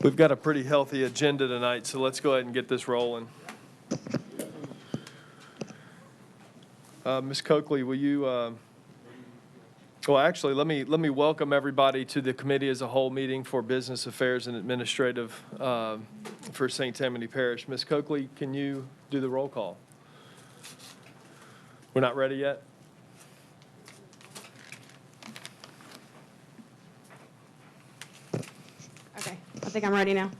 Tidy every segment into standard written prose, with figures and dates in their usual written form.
We've got a pretty healthy agenda tonight, so let's go ahead and get this rolling. Ms. Coakley, will you, well, actually, let me welcome everybody to the committee as a whole meeting for Business Affairs and Administrative for St. Tammany Parish. Ms. Coakley, can you do the roll call? We're not ready yet? Okay, I think I'm ready now.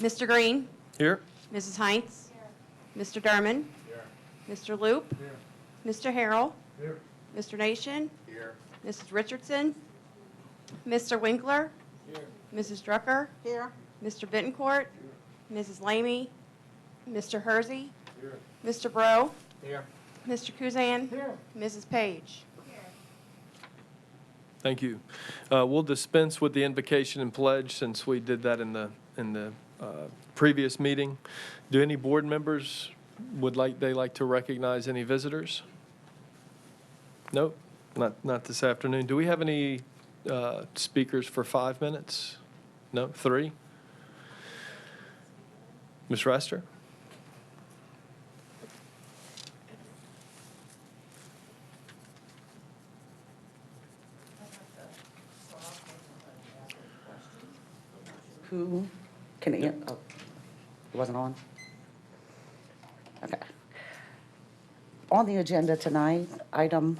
Mr. Green? Here? Mrs. Heinz? Here. Mr. Derman? Here. Mr. Loop? Here. Mr. Harrell? Here. Mr. Nation? Here. Mrs. Richardson? Mr. Winkler? Here. Mrs. Drucker? Here. Mr. Bittencourt? Here. Mrs. Lamy? Mr. Hersey? Here. Mr. Bro? Here. Mr. Kuzan? Here. Mrs. Page? Thank you. We'll dispense with the invocation and pledge since we did that in the previous meeting. Do any board members like to recognize any visitors? Nope, not this afternoon. Do we have any speakers for 5 minutes? No, 3? Ms. Rester? Who can it? Oh, it wasn't on? Okay. On the agenda tonight, item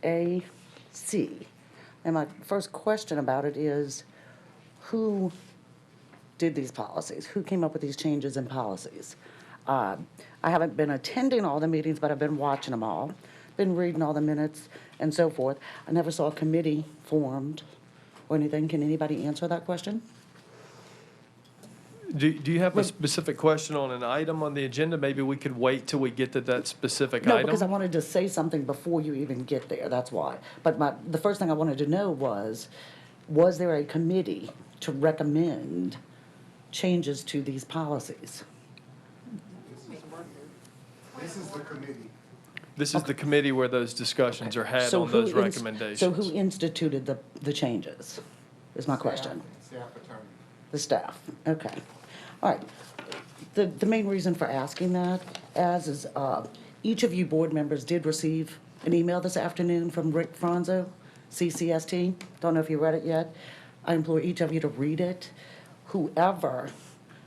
AC. And my first question about it is, who did these policies? Who came up with these changes in policies? I haven't been attending all the meetings, but I've been watching them all, been reading all the minutes and so forth. I never saw a committee formed or anything. Can anybody answer that question? Do you have a specific question on an item on the agenda? Maybe we could wait till we get to that specific No, item? because I wanted to say something before you even get there, that's why. But the first thing I wanted to know was there a committee to recommend changes to these policies? This is the committee. This is the committee where those discussions are had So on who those recommendations. So who instituted the changes, is my question? Staff attorney. The staff, okay. All right. The main reason for asking that is each of you board members did receive an email this afternoon from Rick Franzo, CCST. Don't know if you read it yet. I implore each of you to read it. Whoever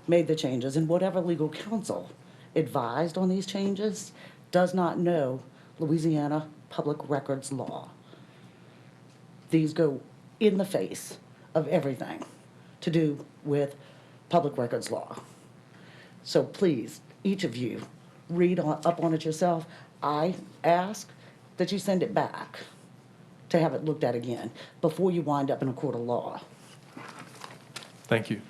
made the changes and whatever legal counsel advised on these changes does not know Louisiana public records law. These go in the face of everything to do with public records law. So please, each of you, read up on it yourself. I ask that you send it back to have it looked at again before you wind up in a court of law. Thank you.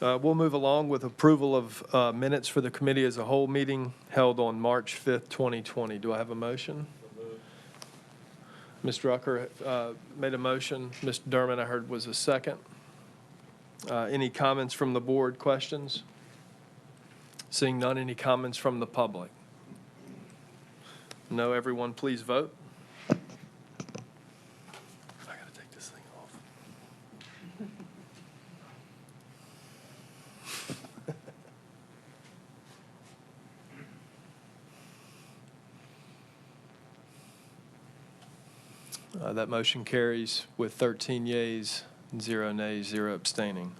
We'll move along with approval of minutes for the committee as a whole meeting held on March 5th, 2020. Do I have a motion? Ms. Drucker made a motion. Mr. Derman, I heard, was a second. Any comments from the board, questions? Seeing none, any comments from the public? No, everyone, please vote. I gotta take this thing off. That motion carries with 13 yeas, 0 nays, 0 abstaining.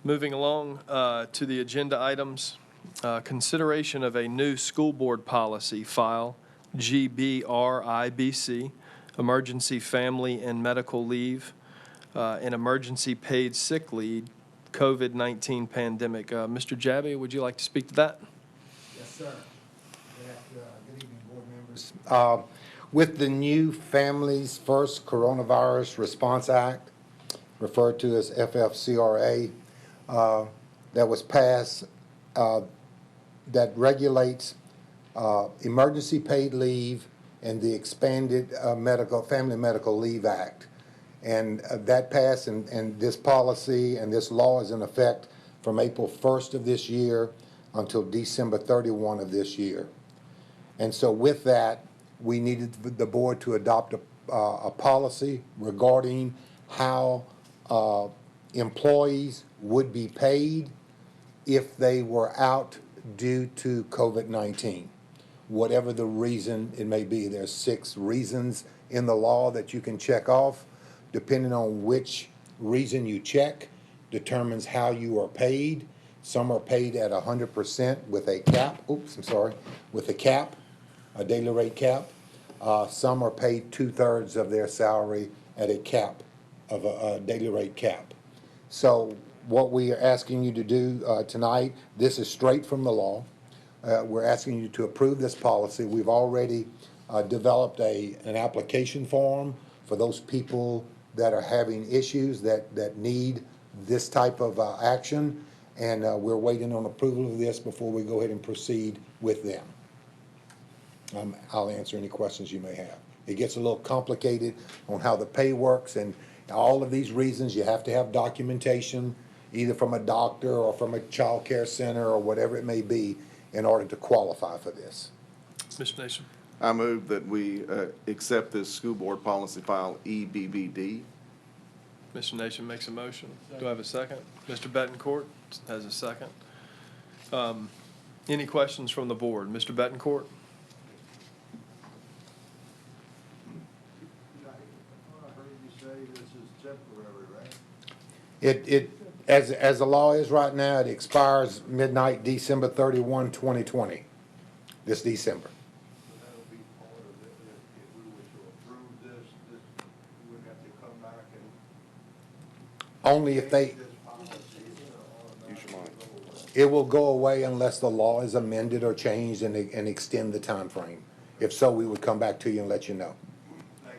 Moving along to the agenda items, consideration of a new school board policy file, GBRIBC, emergency family and medical leave, and emergency paid sick leave, COVID-19 pandemic. Mr. Jabby, would you like to speak to that? Yes, sir. Good evening, board members. With the new Families First Coronavirus Response Act, referred to as FFCRA, that was passed, that regulates emergency paid leave and the expanded Family Medical Leave Act. And that passed, and this policy and this law is in effect from April 1st of this year until December 31 of this year. And so with that, we needed the board to adopt a policy regarding how employees would be paid if they were out due to COVID-19. Whatever the reason it may be, there's 6 reasons in the law that you can check off. Depending on which reason you check determines how you are paid. Some are paid at 100% with a cap, with a cap, a daily rate cap. Some are paid 2/3 of their salary at a cap of a daily rate cap. So what we are asking you to do tonight, this is straight from the law. We're asking you to approve this policy. We've already developed an application form for those people that are having issues that need this type of action, and we're waiting on approval of this before we go ahead and proceed with them. I'll answer any questions you may have. It gets a little complicated on how the pay works, and all of these reasons, you have to have documentation, either from a doctor or from a child care center or whatever it may be, in order to qualify for this. Mr. Nation. I move that we accept this school board policy file EBBD. Mr. Nation makes a motion. Do I have a second? Mr. Betancourt has a second. Any questions from the board? Mr. Betancourt? I heard you say this is temporary, right? As the law is right now, it expires midnight December 31, 2020, this December. So that'll be part of it. If we were to approve this, we would have to come back and Only if they, change this policy or Use your mind. it will go away unless the law is amended or changed and extend the time frame. If so, we would come back to you and let you know. Thank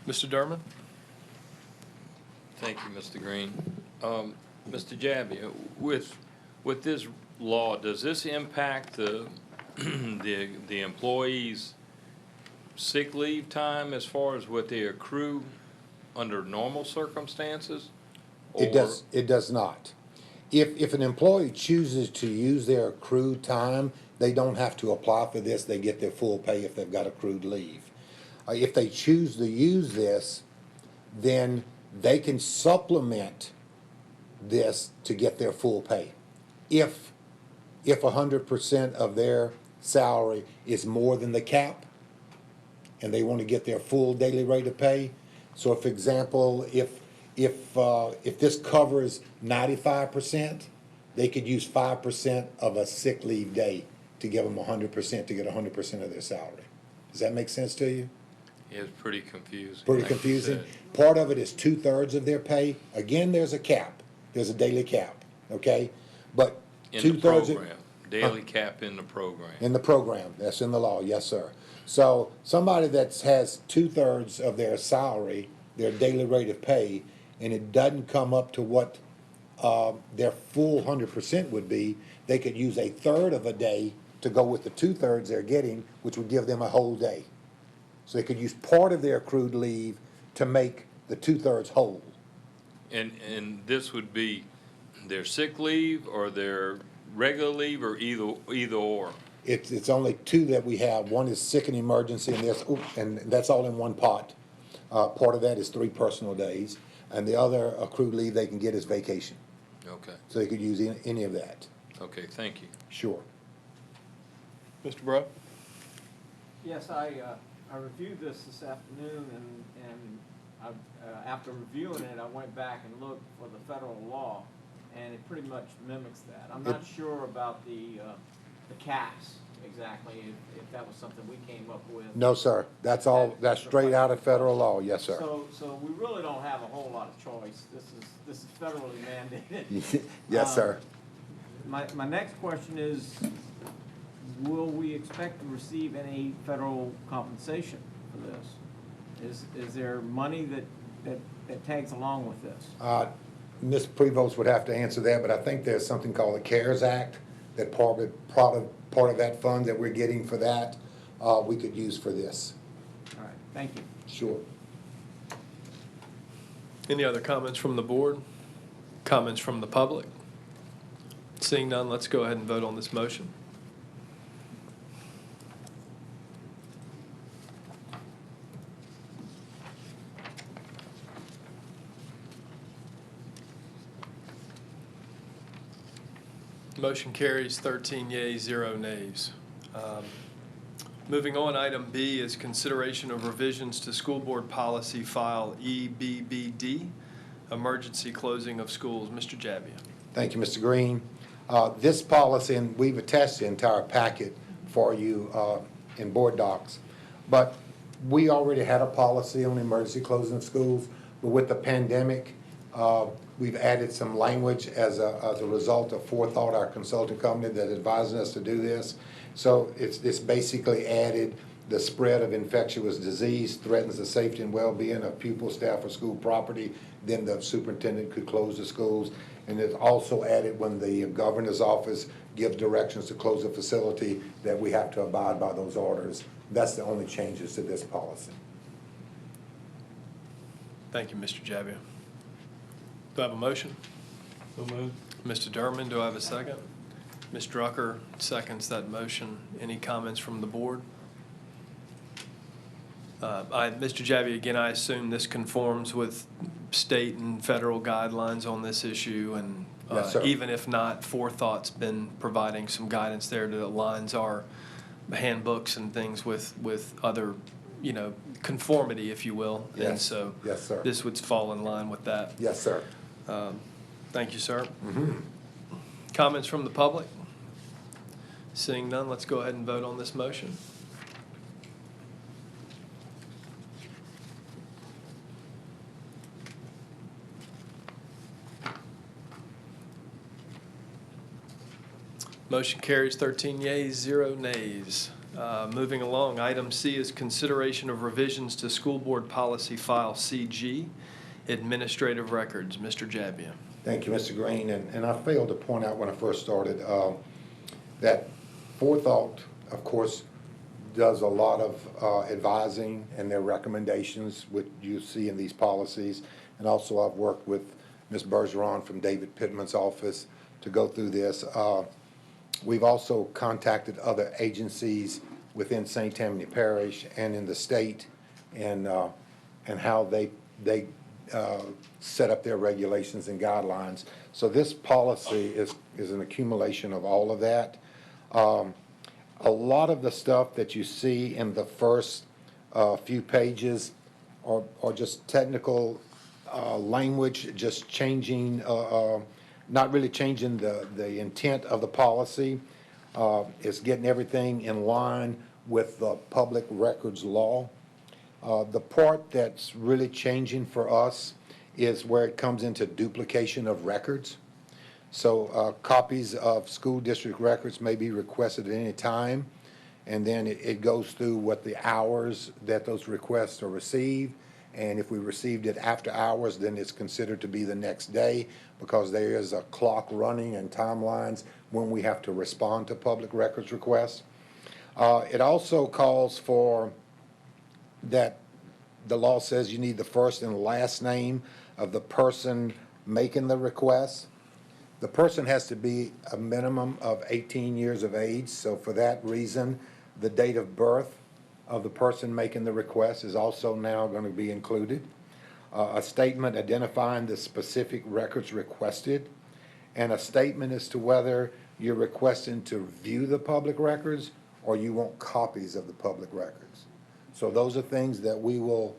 you. Mr. Derman? Thank you, Mr. Green. Mr. Jabby, with this law, does this impact the the employees' sick leave time as far as what they accrue under normal circumstances? It does not. If an employee chooses to use their accrued time, they don't have to apply for this. They get their full pay if they've got accrued leave. If they choose to use this, then they can supplement this to get their full pay. If 100% of their salary is more than the cap, and they want to get their full daily rate of pay. So, for example, if this covers 95%, they could use 5% of a sick leave day to give them 100% to get 100% of their salary. Does that make sense to you? It's pretty confusing. Pretty like you confusing. said. Part of it is 2/3 of their pay. Again, there's a cap. There's a daily cap, okay? But In the 2/3 program, daily cap in the program. in the program, that's in the law, yes, sir. So somebody that has 2/3 of their salary, their daily rate of pay, and it doesn't come up to what their full 100% would be, they could use 1/3 of a day to go with the 2/3 they're getting, which would give them a whole day. So they could use part of their accrued leave to make the 2/3 whole. And this would be their sick leave or their regular leave or either or? It's only 2 that we have. One is sick and emergency, and that's all in one pot. Part of that is 3 personal days, and the other accrued leave they can get is vacation. Okay, So they could use any of that. okay, thank you. Sure. Mr. Bro? Yes, I reviewed this afternoon, and after reviewing it, I went back and looked for the federal law, and it pretty much mimics that. I'm not sure about the caps exactly, if that was something we came up with. No, sir. That's straight out of federal law. Yes, sir. So we really don't have a whole lot of choice. This is federally mandated. Yes, sir. My next question is, will we expect to receive any federal compensation for this? Is there money that tags along with this? Ms. Prevost would have to answer that, but I think there's something called the CARES Act that part of that fund that we're getting for that, we could use for this. All right, thank you. Sure. Any other comments from the board? Comments from the public? Seeing none, let's go ahead and vote on this motion. Motion carries 13 yeas, 0 nays. Moving on, item B is consideration of revisions to School Board Policy File EBBD, Emergency Closing of Schools. Mr. Jabbia. Thank you, Mr. Green. This policy, and we've attached the entire packet for you in board docs, but we already had a policy on emergency closing of schools, but with the pandemic, we've added some language as a result of Forethought, our consulting company that advised us to do this. So it's basically added the spread of infectious disease threatens the safety and well-being of pupils, staff, or school property, then the superintendent could close the schools. And it's also added when the governor's office gives directions to close a facility that we have to abide by those orders. That's the only changes to this policy. Thank you, Mr. Jabbia. Do I have a motion? So moved. Mr. Durman, do I have a second? Ms. Drucker seconds that motion. Any comments from the board? Mr. Jabbia, again, I assume this conforms with state and federal guidelines on this issue, and Yes, sir. even if not, Forethought's been providing some guidance there that aligns our handbooks and things with other, conformity, if you will. And Yes. so Yes, sir. this would fall in line with that. Yes, sir. Thank you, sir. Comments from the public? Seeing none, let's go ahead and vote on this motion. Motion carries 13 yeas, 0 nays. Moving along, item C is consideration of revisions to School Board Policy File CG, Administrative Records. Mr. Jabbia. Thank you, Mr. Green. And I failed to point out when I first started that Forethought, of course, does a lot of advising and their recommendations, which you see in these policies. And also I've worked with Ms. Bergeron from David Pittman's office to go through this. We've also contacted other agencies within St. Tammany Parish and in the state and how they set up their regulations and guidelines. So this policy is an accumulation of all of that. A lot of the stuff that you see in the first few pages are just technical language, just changing, not really changing the intent of the policy. It's getting everything in line with the public records law. The part that's really changing for us is where it comes into duplication of records. So copies of school district records may be requested at any time, and then it goes through what the hours that those requests are received. And if we received it after hours, then it's considered to be the next day because there is a clock running and timelines when we have to respond to public records requests. It also calls for that the law says you need the first and last name of the person making the request. The person has to be a minimum of 18 years of age, so for that reason, the date of birth of the person making the request is also now going to be included. A statement identifying the specific records requested, and a statement as to whether you're requesting to view the public records or you want copies of the public records. So those are things that we will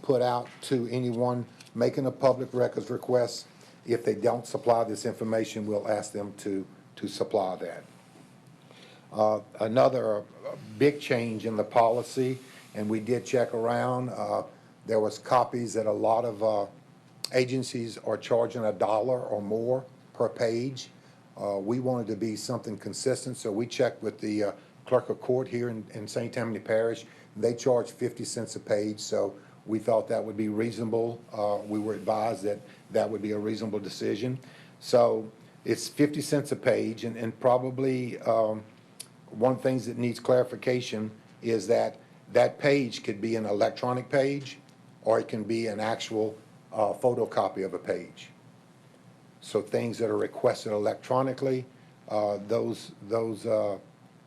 put out to anyone making a public records request. If they don't supply this information, we'll ask them to supply that. Another big change in the policy, and we did check around, there was copies that a lot of agencies are charging $1 or more per page. We wanted to be something consistent, so we checked with the clerk of court here in St. Tammany Parish. They charge 50 cents a page, so we thought that would be reasonable. We were advised that that would be a reasonable decision. So it's 50 cents a page, and probably one of the things that needs clarification is that that page could be an electronic page or it can be an actual photocopy of a page. So things that are requested electronically, those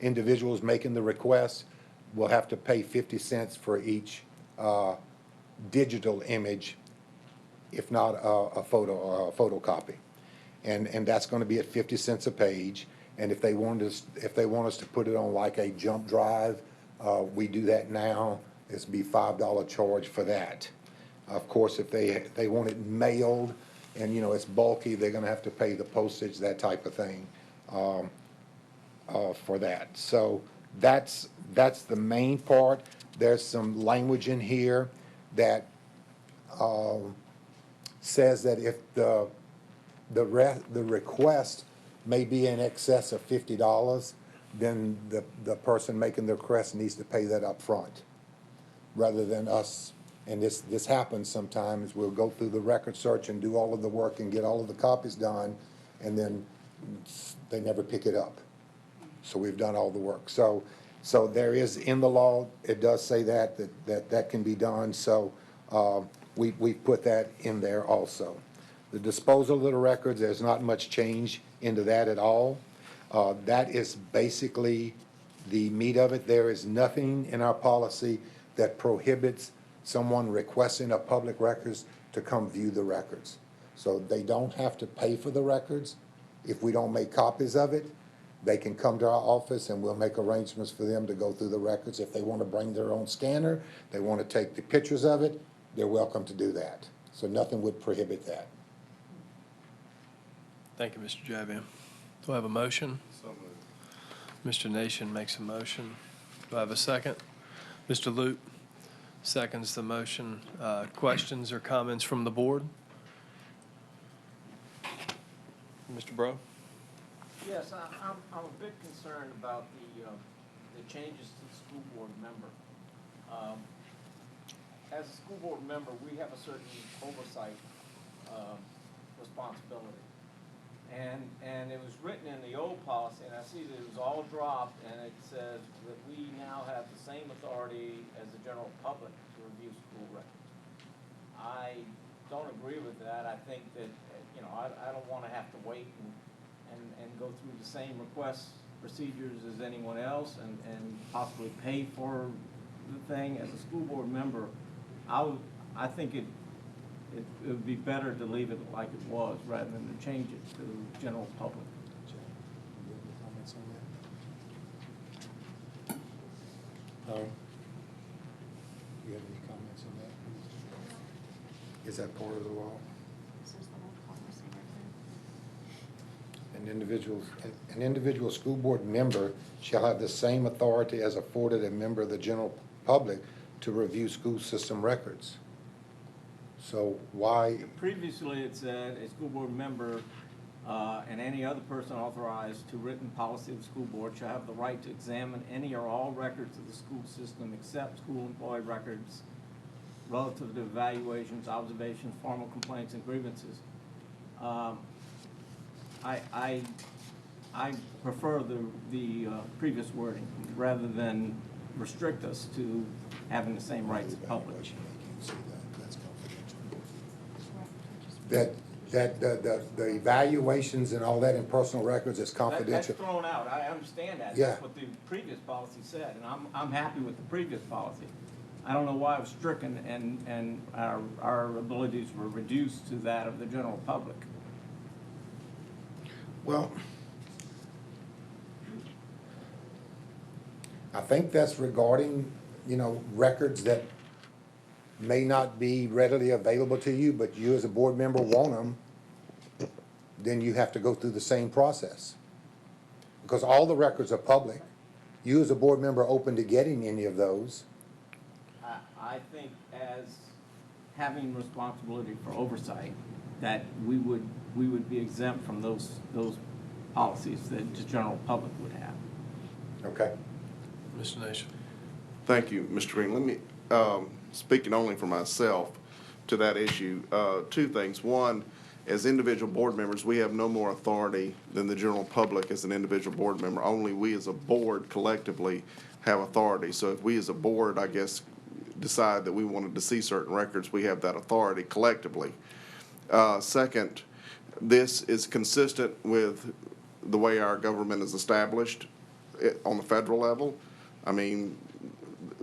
individuals making the request will have to pay 50 cents for each digital image, if not a photo or a photocopy. and that's gonna be at 50 cents a page. And if they want us to put it on like a jump drive, we do that now. It's be $5 charge for that. Of course, if they want it mailed and, you know, it's bulky, they're gonna have to pay the postage, that type of thing, for that. So that's the main part. There's some language in here that, says that if the request may be in excess of $50, then the person making the request needs to pay that up front, rather than us. And this happens sometimes. We'll go through the record search and do all of the work and get all of the copies done, and then they never pick it up. So we've done all the work. So there is in the law, it does say that can be done. So we put that in there also. The disposal of the records, there's not much change into that at all. That is basically the meat of it. There is nothing in our policy that prohibits someone requesting a public records to come view the records. So they don't have to pay for the records. If we don't make copies of it, they can come to our office and we'll make arrangements for them to go through the records. If they want to bring their own scanner, they want to take the pictures of it, they're welcome to do that. So nothing would prohibit that. Thank you, Mr. Javier. Do I have a motion? So moved. Mr. Nation makes a motion. Do I have a second? Mr. Loop seconds the motion. Questions or comments from the board? Mr. Bro? Yes, I'm a bit concerned about the changes to the school board member. As a school board member, we have a certain oversight responsibility. And it was written in the old policy, and I see that it was all dropped, and it says that we now have the same authority as the general public to review school records. I don't agree with that. I think that, you know, I don't want to have to wait and go through the same request procedures as anyone else and possibly pay for the thing. As a school board member, I think it would be better to leave it like it was rather than to change it to the general public. Do you have any comments on that? Is that part of the law? An individual school board member shall have the same authority as afforded a member of the general public to review school system records. So why? Previously, it said a school board member and any other person authorized to written policy of the school board shall have the right to examine any or all records of the school system except school employee records relative to evaluations, observations, formal complaints, and grievances. I prefer the previous wording rather than restrict us to having the same rights as public. That the evaluations and all that in personal records is confidential. That's thrown out. I understand that. Yeah. That's what the previous policy said, and I'm happy with the previous policy. I don't know why it was stricken and our abilities were reduced to that of the general public. Well, I think that's regarding, you know, records that may not be readily available to you, but you as a board member want them, then you have to go through the same process. Because all the records are public. You as a board member are open to getting any of those. I think as having responsibility for oversight, that we would be exempt from those policies that the general public would have. Okay. Mr. Nation? Thank you, Mr. Green. Let me, speaking only for myself to that issue, two things. One, as individual board members, we have no more authority than the general public as an individual board member. Only we as a board collectively have authority. So if we as a board, I guess, decide that we wanted to see certain records, we have that authority collectively. Second, this is consistent with the way our government is established on the federal level. I mean,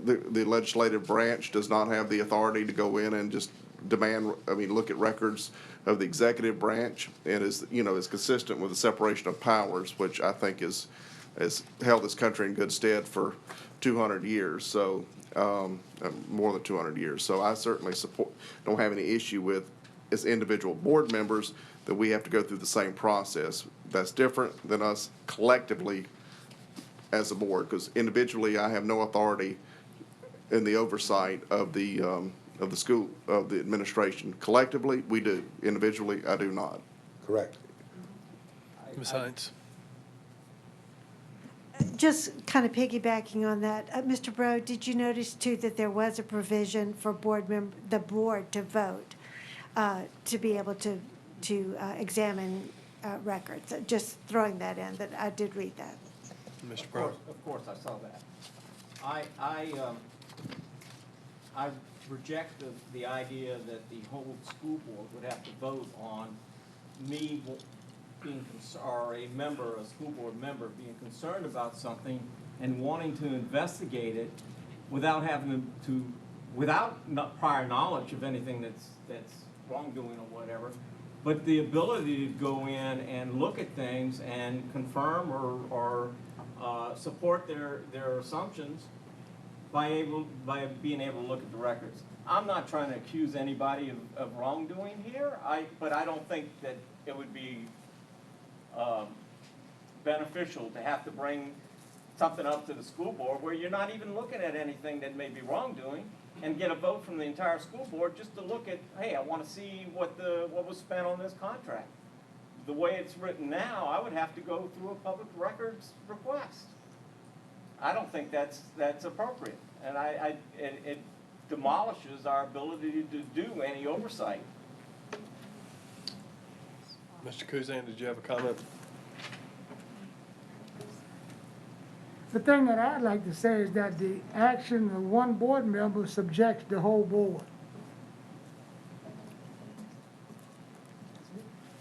the legislative branch does not have the authority to go in and just demand, look at records of the executive branch and is, you know, is consistent with the separation of powers, which I think has held this country in good stead for 200 years, so, more than 200 years. So I certainly don't have any issue with, as individual board members, that we have to go through the same process. That's different than us collectively as a board, because individually I have no authority in the oversight of the school, of the administration. Collectively, we do. Individually, I do not. Correct. Ms. Hines? Just kind of piggybacking on that, Mr. Bro, did you notice too that there was a provision for the board to vote, to be able to examine records? Just throwing that in, that I did read that. Mr. Brown? Of course, I saw that. I reject the idea that the whole school board would have to vote on me being, or a member, a school board member, being concerned about something and wanting to investigate it without having to, without prior knowledge of anything that's wrongdoing or whatever, but the ability to go in and look at things and confirm or support their assumptions by being able to look at the records. I'm not trying to accuse anybody of wrongdoing here, but I don't think that it would be beneficial to have to bring something up to the school board where you're not even looking at anything that may be wrongdoing, and get a vote from the entire school board just to look at, hey, I want to see what was spent on this contract. The way it's written now, I would have to go through a public records request. I don't think that's appropriate, and it demolishes our ability to do any oversight. Mr. Kuzan, did you have a comment? The thing that I'd like to say is that the action of one board member subjects the whole board.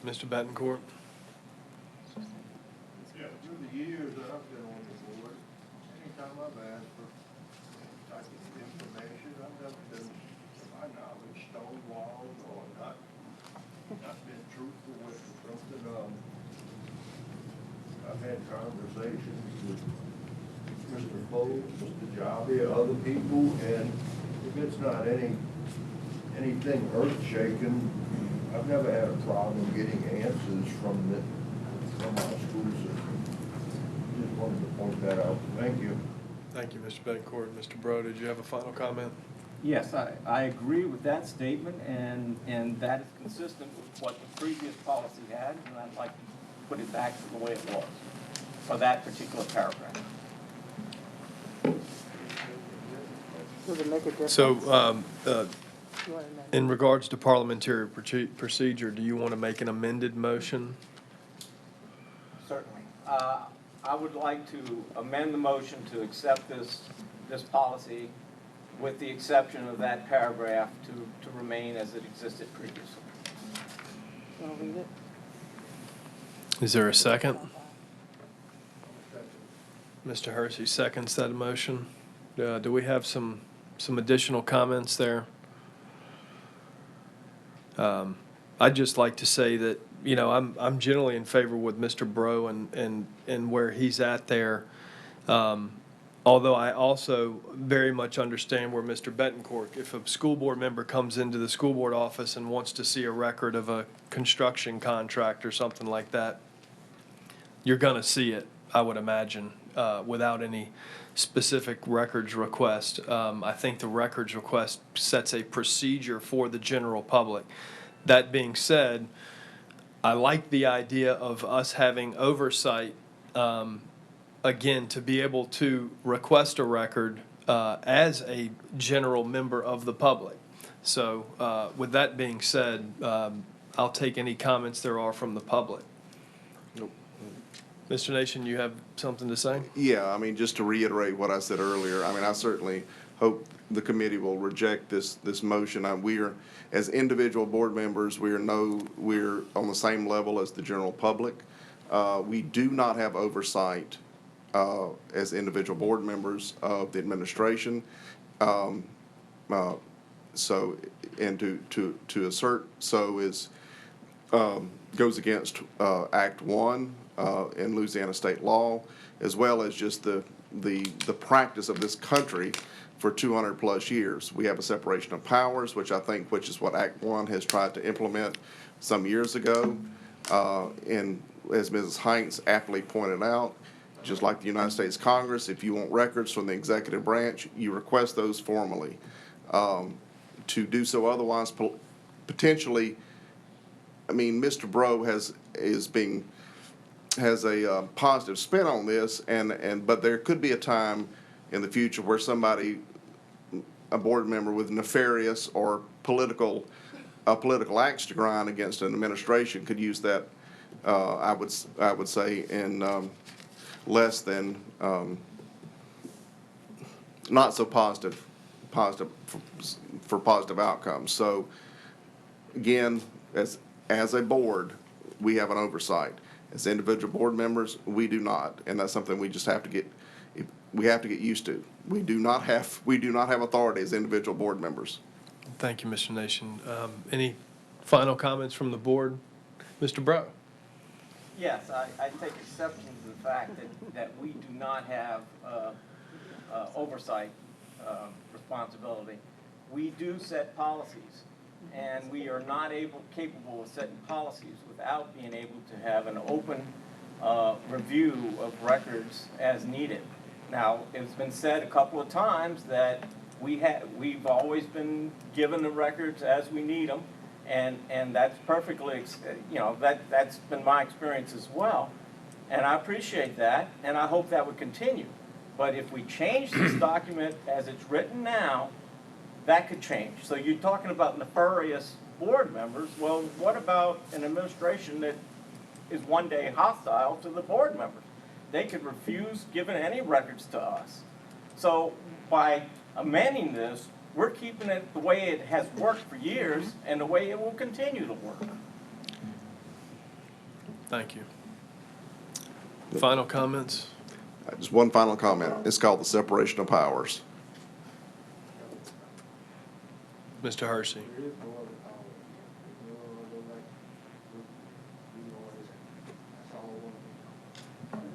Mr. Bettencourt? Yeah, through the years that I've been on the board, anytime I've asked for type of information, I've never been, to my knowledge, stonewalled or not been truthful with something. I've had conversations with Mr. Cole, Mr. Javi, other people, and if it's not anything earth-shaking, I've never had a problem getting answers from our school system. Just wanted to point that out. Thank you. Thank you, Mr. Bettencourt. Mr. Bro, did you have a final comment? Yes, I agree with that statement, and that is consistent with what the previous policy had, and I'd like to put it back to the way it was for that particular paragraph. Does it make a difference? So, in regards to parliamentary procedure, do you want to make an amended motion? Certainly. I would like to amend the motion to accept this policy with the exception of that paragraph to remain as it existed previously. Want to read it? Is there a second? Mr. Hersey seconds that motion. Do we have some additional comments there? I'd just like to say that, you know, I'm generally in favor with Mr. Bro and where he's at there. Although I also very much understand where Mr. Bettencourt, if a school board member comes into the school board office and wants to see a record of a construction contract or something like that, you're going to see it, I would imagine, without any specific records request. I think the records request sets a procedure for the general public. That being said, I like the idea of us having oversight, again, to be able to request a record as a general member of the public. So with that being said, I'll take any comments there are from the public. Mr. Nation, you have something to say? Yeah, I mean, just to reiterate what I said earlier, I mean, I certainly hope the committee will reject this motion. As individual board members, we're on the same level as the general public. We do not have oversight as individual board members of the administration. So, and to assert so is goes against Act 1 in Louisiana state law, as well as just the practice of this country for 200-plus years. We have a separation of powers, which is what Act 1 has tried to implement some years ago. And as Mrs. Heinz aptly pointed out, just like the United States Congress, if you want records from the executive branch, you request those formally. To do so otherwise, potentially, I mean, Mr. Bro has a positive spin on this, but there could be a time in the future where a board member with nefarious or political axe to grind against an administration could use that, I would say, in less than not so positive for positive outcomes. So again, as a board, we have an oversight. As individual board members, we do not, and that's something we just have to get used to. We do not have authority as individual board members. Thank you, Mr. Nation. Any final comments from the board? Mr. Bro? Yes, I take exception to the fact that we do not have oversight responsibility. We do set policies, and we are not capable of setting policies without being able to have an open review of records as needed. Now, it's been said a couple of times that we've always been given the records as we need them, and that's perfectly, that's been my experience as well. And I appreciate that, and I hope that would continue. But if we change this document as it's written now, that could change. So you're talking about nefarious board members. Well, what about an administration that is one day hostile to the board members? They could refuse giving any records to us. So by amending this, we're keeping it the way it has worked for years and the way it will continue to work. Thank you. Final comments? Just one final comment. It's called the separation of powers. Mr. Hershey? There is no other power. There's no other like, that's all I want to be.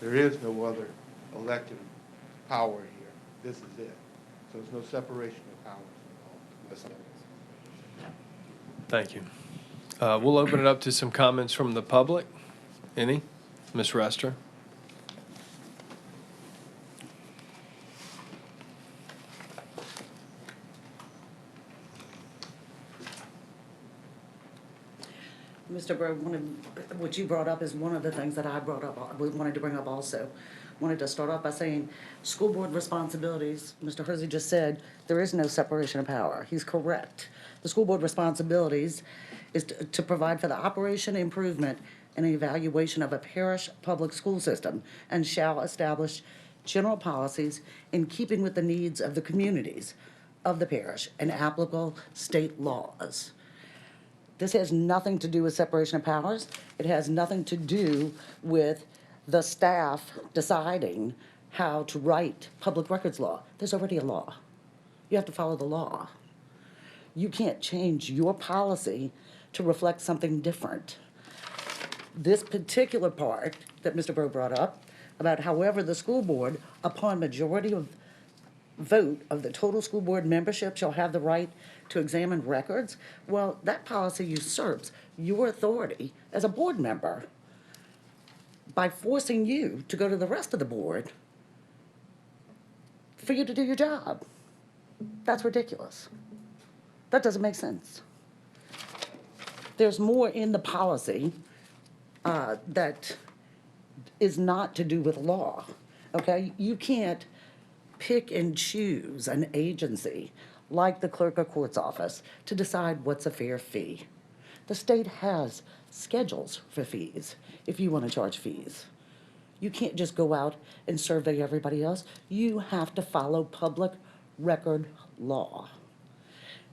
There is no other elected power here. This is it. So there's no separation of powers involved. Thank you. We'll open it up to some comments from the public. Any? Ms. Rester? Mr. Bro, what you brought up is one of the things that I brought up, we wanted to bring up also. Wanted to start off by saying, school board responsibilities, Mr. Hersey just said, there is no separation of power. He's correct. The school board responsibilities is to provide for the operation, improvement, and evaluation of a parish public school system, and shall establish general policies in keeping with the needs of the communities of the parish and applicable state laws. This has nothing to do with separation of powers. It has nothing to do with the staff deciding how to write public records law. There's already a law. You have to follow the law. You can't change your policy to reflect something different. This particular part that Mr. Bro brought up about however the school board, upon majority of vote of the total school board membership, shall have the right to examine records, well, that policy usurps your authority as a board member by forcing you to go to the rest of the board for you to do your job. That's ridiculous. That doesn't make sense. There's more in the policy that is not to do with law, okay? You can't pick and choose an agency like the clerk of court's office to decide what's a fair fee. The state has schedules for fees if you want to charge fees. You can't just go out and survey everybody else. You have to follow public record law.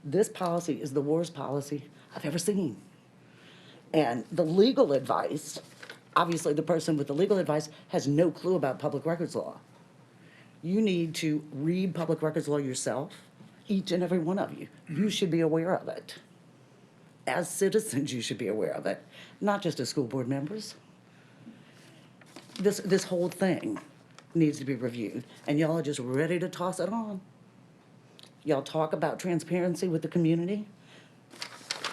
This policy is the worst policy I've ever seen. And the legal advice, obviously the person with the legal advice has no clue about public records law. You need to read public records law yourself, each and every one of you. You should be aware of it. As citizens, you should be aware of it, not just as school board members. This whole thing needs to be reviewed, and y'all are just ready to toss it on. Y'all talk about transparency with the community.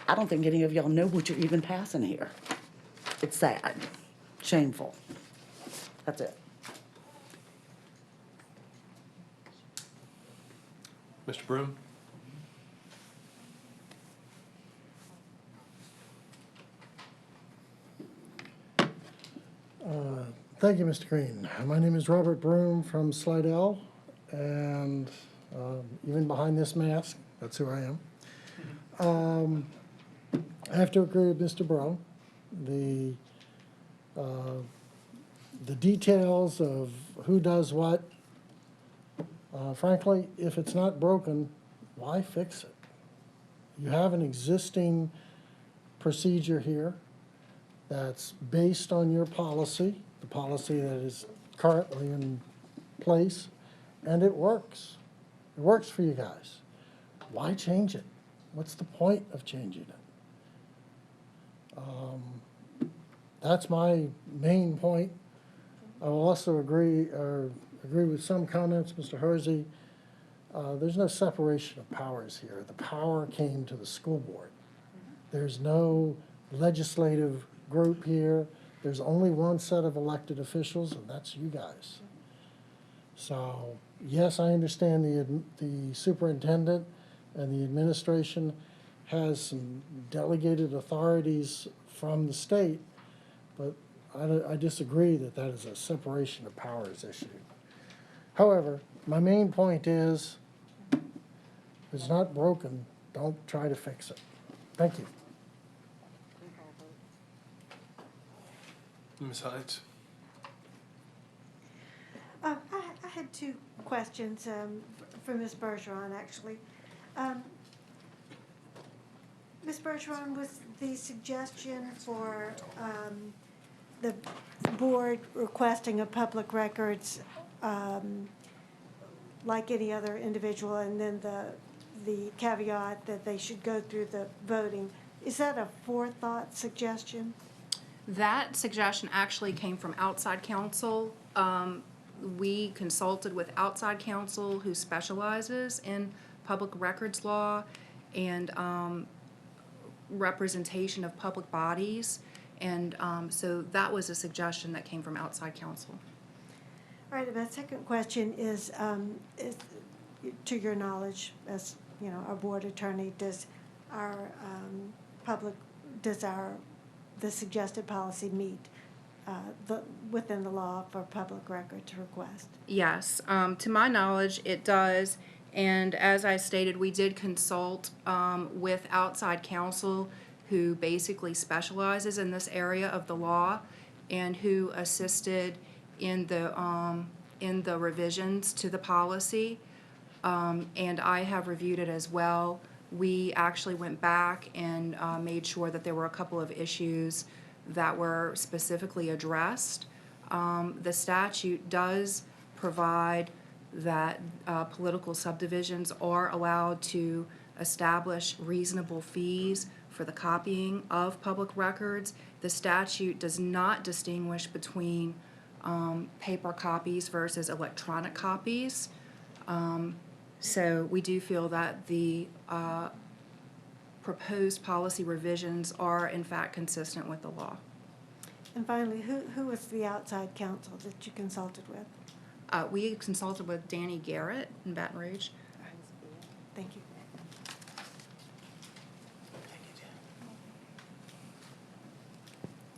I don't think any of y'all know what you're even passing here. It's sad, shameful. That's it. Mr. Broom? Thank you, Mr. Green. My name is Robert Broom from Slidell, and even behind this mask, that's who I am. I have to agree with Mr. Bro. The details of who does what, frankly, if it's not broken, why fix it? You have an existing procedure here that's based on your policy, the policy that is currently in place, and it works. It works for you guys. Why change it? What's the point of changing it? That's my main point. I will also agree with some comments, Mr. Hersey. There's no separation of powers here. The power came to the school board. There's no legislative group here. There's only one set of elected officials, and that's you guys. So, yes, I understand the superintendent and the administration has some delegated authorities from the state, but I disagree that that is a separation of powers issue. However, my main point is, if it's not broken, don't try to fix it. Thank you. Ms. Hines? I had two questions for Ms. Bergeron, actually. Ms. Bergeron, was the suggestion for the board requesting a public records like any other individual, and then the caveat that they should go through the voting, is that a forethought suggestion? That suggestion actually came from outside counsel. We consulted with outside counsel who specializes in public records law and representation of public bodies. And so that was a suggestion that came from outside counsel. All right, my second question is to your knowledge, as you know, our board attorney, does the suggested policy meet within the law for public records request? Yes, to my knowledge, it does. And as I stated, we did consult with outside counsel who basically specializes in this area of the law and who assisted in the revisions to the policy. And I have reviewed it as well. We actually went back and made sure that there were a couple of issues that were specifically addressed. The statute does provide that political subdivisions are allowed to establish reasonable fees for the copying of public records. The statute does not distinguish between paper copies versus electronic copies. So we do feel that the proposed policy revisions are in fact consistent with the law. And finally, who was the outside counsel that you consulted with? We consulted with Danny Garrett in Baton Rouge. Thank you.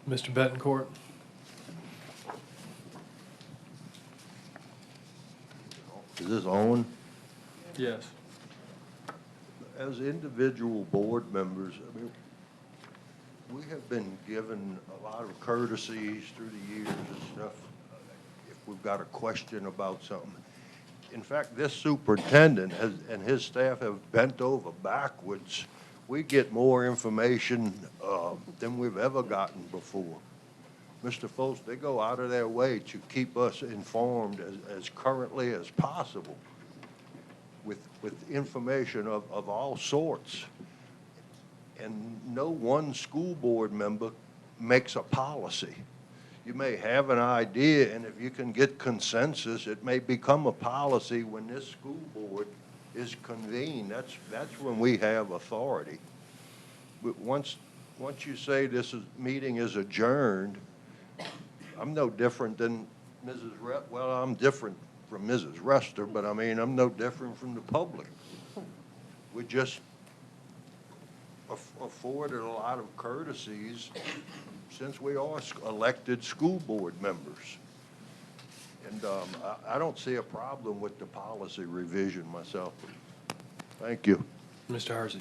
Mr. Betancourt? Is this on? Yes. As individual board members, I mean, we have been given a lot of courtesies through the years and stuff, if we've got a question about something. In fact, this superintendent and his staff have bent over backwards. We get more information than we've ever gotten before. Mr. Foltz, they go out of their way to keep us informed as currently as possible with information of all sorts. And no one school board member makes a policy. You may have an idea, and if you can get consensus, it may become a policy when this school board is convened. That's when we have authority. But once you say meeting is adjourned, I'm no different than I'm different from Mrs. Rester, but I mean, I'm no different from the public. We just afforded a lot of courtesies since we are elected school board members. And I don't see a problem with the policy revision myself. Thank you. Mr. Hersey.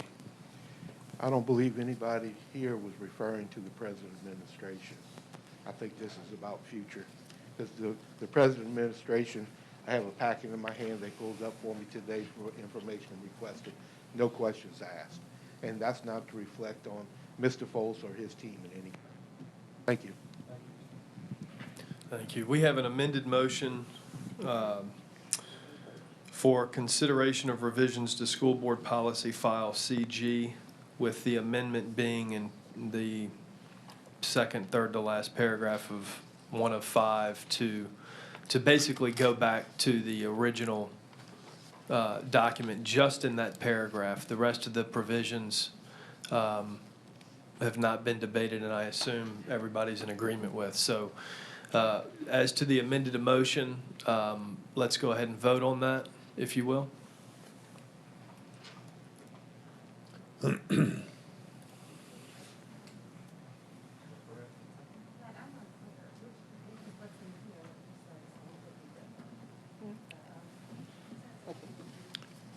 I don't believe anybody here was referring to the present administration. I think this is about future. Because the present administration, I have a packet in my hand that goes up for me today for information requested, no questions asked. And that's not to reflect on Mr. Foltz or his team in any. Thank you. Thank you. We have an amended motion for consideration of revisions to school board policy file CG, with the amendment being in the second, third to last paragraph of 1 of 5 to basically go back to the original document just in that paragraph. The rest of the provisions have not been debated, and I assume everybody's in agreement with. So as to the amended motion, let's go ahead and vote on that, if you will.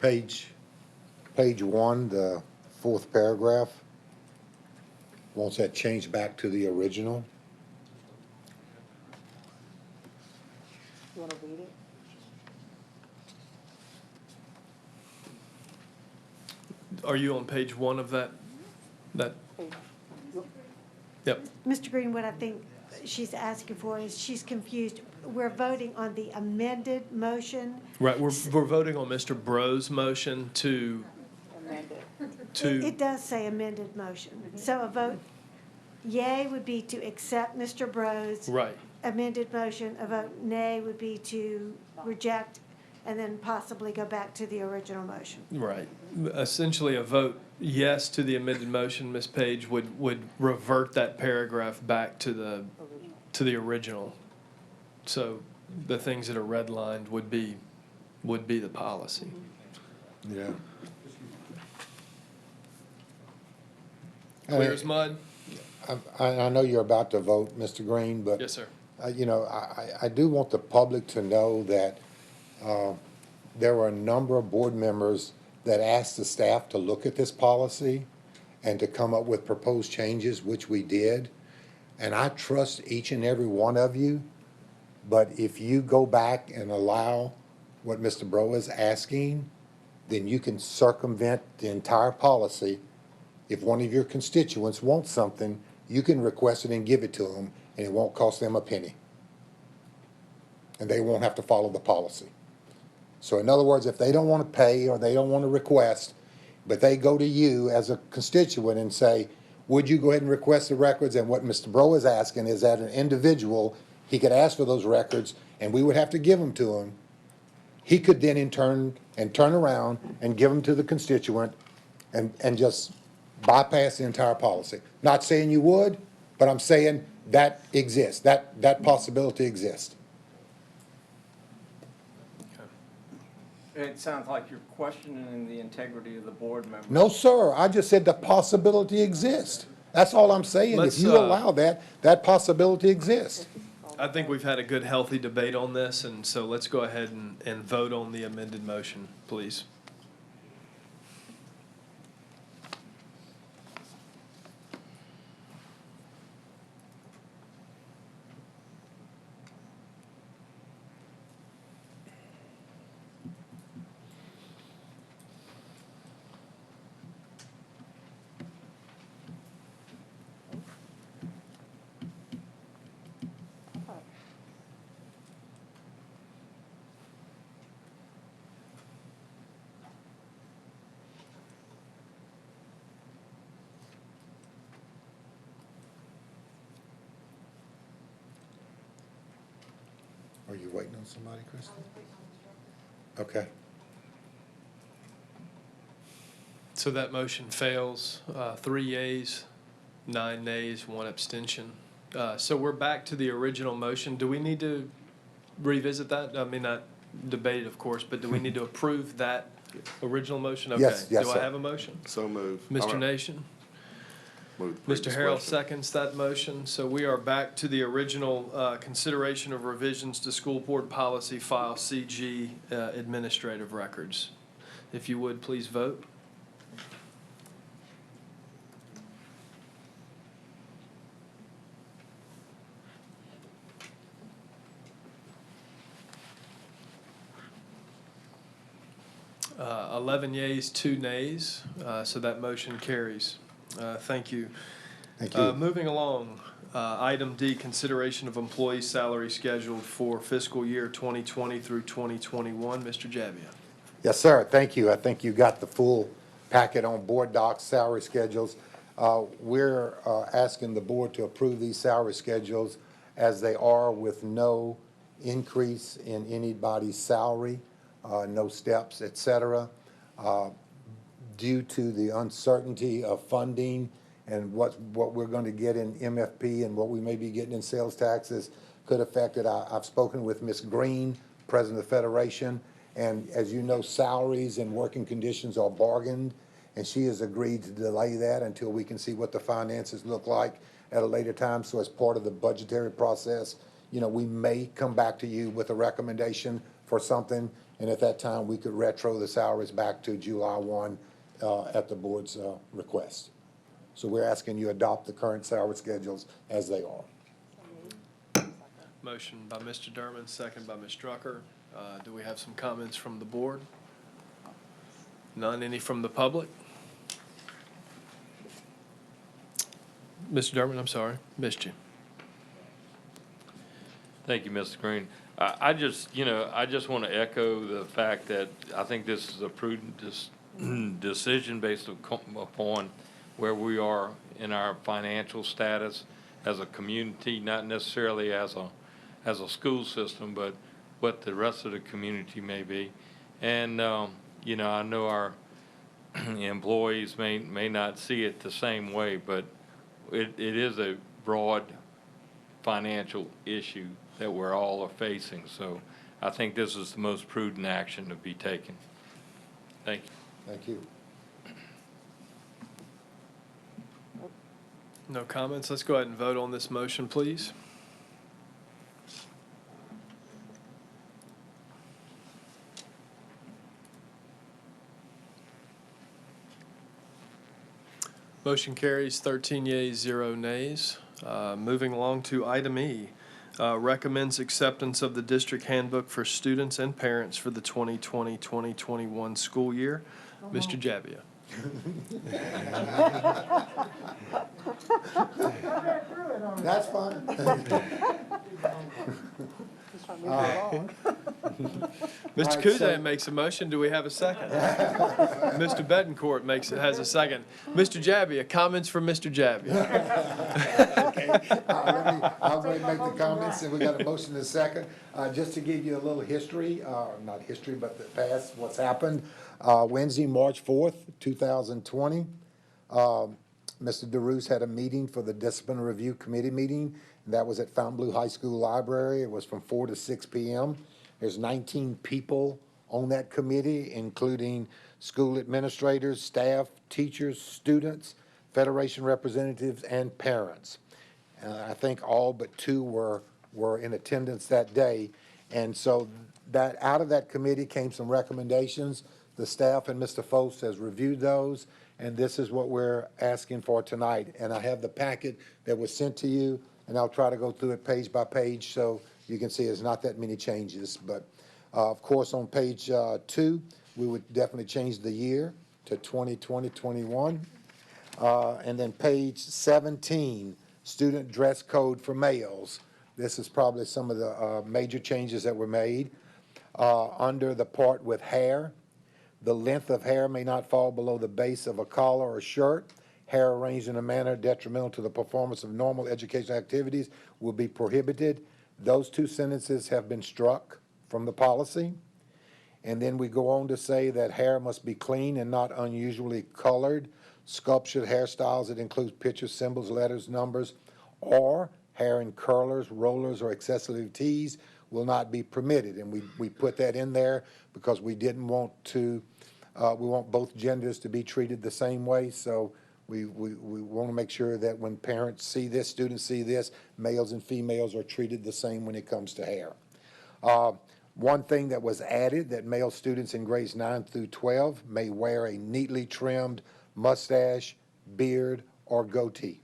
Page 1, the 4th paragraph. Wants that changed back to the original? You want to read it? Are you on page 1 of that? Yep. Mr. Green, what I think she's asking for is she's confused. We're voting on the amended motion. Right, we're voting on Mr. Bro's motion to. It does say amended motion. So a vote yay would be to accept Mr. Bro's Right. amended motion. A vote nay would be to reject and then possibly go back to the original motion. Right. Essentially, a vote yes to the amended motion, Ms. Page, would revert that paragraph back to the original. So the things that are redlined would be the policy. Yeah. Clear as mud? I know you're about to vote, Mr. Green, but. Yes, sir. You know, I do want the public to know that there were a number of board members that asked the staff to look at this policy and to come up with proposed changes, which we did. And I trust each and every one of you, but if you go back and allow what Mr. Bro is asking, then you can circumvent the entire policy. If one of your constituents wants something, you can request it and give it to them, and it won't cost them a penny. And they won't have to follow the policy. So in other words, if they don't want to pay or they don't want to request, but they go to you as a constituent and say, would you go ahead and request the records? And what Mr. Bro is asking is that an individual, he could ask for those records and we would have to give them to him. He could then in turn turn around and give them to the constituent and just bypass the entire policy. Not saying you would, but I'm saying that exists. That possibility exists. It sounds like you're questioning the integrity of the board members. No, sir. I just said the possibility exists. That's all I'm saying. Let's, If you allow that possibility exists. I think we've had a good, healthy debate on this, and so let's go ahead and vote on the amended motion, please. waiting on somebody, Kristen? Okay. So that motion fails, 3 yeas, 9 nays, 1 abstention. So we're back to the original motion. Do we need to revisit that? I mean, not debate, of course, but do we need to approve that original motion? Yes, yes, Okay. Do I sir. have a motion? So move. Mr. Nation? Move the Mr. previous Harrell question. seconds that motion. So we are back to the original consideration of revisions to school board policy file CG administrative records. If you would, please vote. Uh, 11 yeas, 2 nays, so that motion carries. Thank you. Thank you. Moving along, item D, consideration of employee salary scheduled for fiscal year 2020 through 2021. Mr. Jabbia. Yes, sir. Thank you. I think you got the full packet on board docs, salary schedules. We're asking the board to approve these salary schedules as they are with no increase in anybody's salary, no steps, et cetera. Due to the uncertainty of funding and what we're going to get in MFP and what we may be getting in sales taxes could affect it. I've spoken with Ms. Green, President of the Federation, and as you know, salaries and working conditions are bargained, and she has agreed to delay that until we can see what the finances look like at a later time. So as part of the budgetary process, you know, we may come back to you with a recommendation for something, and at that time, we could retro the salaries back to July 1 at the board's request. So we're asking you adopt the current salary schedules as they are. Motion by Mr. Derman, second by Ms. Drucker. Do we have some comments from the board? None. Any from the public? Mr. Derman, I'm sorry, missed you. Thank you, Mr. Green. I just want to echo the fact that I think this is a prudent decision based upon where we are in our financial status as a community, not necessarily as a school system, but what the rest of the community may be. And, I know our employees may not see it the same way, but it is a broad financial issue that we're all are facing. So I think this is the most prudent action to be taken. Thank you. Thank you. No comments. Let's go ahead and vote on this motion, please. Motion carries 13 yeas, 0 nays. Moving along to item E, recommends acceptance of the district handbook for students and parents for the 2020-2021 school year. Mr. Jabbia. That's fine. Mr. All right, so- Kuzan makes a motion. Do we have a second? Mr. Betancourt has a second. Mr. Jabbia, comments from Mr. Jabbia. I'll go ahead and make the comments, and we got a motion and a second. Just to give you a little history, not history, but the past, what's happened. Wednesday, March 4th, 2020, Mr. DeRusse had a meeting for the Discipline Review Committee meeting, and that was at Fontainebleau High School Library. It was from 4 to 6 p.m. There's 19 people on that committee, including school administrators, staff, teachers, students, Federation representatives, and parents. I think all but 2 were in attendance that day. And so that out of that committee came some recommendations. The staff and Mr. Foltz has reviewed those, and this is what we're asking for tonight. And I have the packet that was sent to you, and I'll try to go through it page by page so you can see there's not that many changes. But of course, on page 2, we would definitely change the year to 2020-21. And then page 17, student dress code for males. This is probably some of the major changes that were made. Under the part with hair, the length of hair may not fall below the base of a collar or shirt. Hair arranged in a manner detrimental to the performance of normal educational activities will be prohibited. Those two sentences have been struck from the policy. And then we go on to say that hair must be clean and not unusually colored. Sculptured hairstyles that include pictures, symbols, letters, numbers, or hair in curlers, rollers, or accessory teas will not be permitted. And we put that in there because we didn't want to, we want both genders to be treated the same way. So we want to make sure that when parents see this, students see this, males and females are treated the same when it comes to hair. One thing that was added, that male students in grades 9 through 12 may wear a neatly trimmed mustache, beard, or goatee.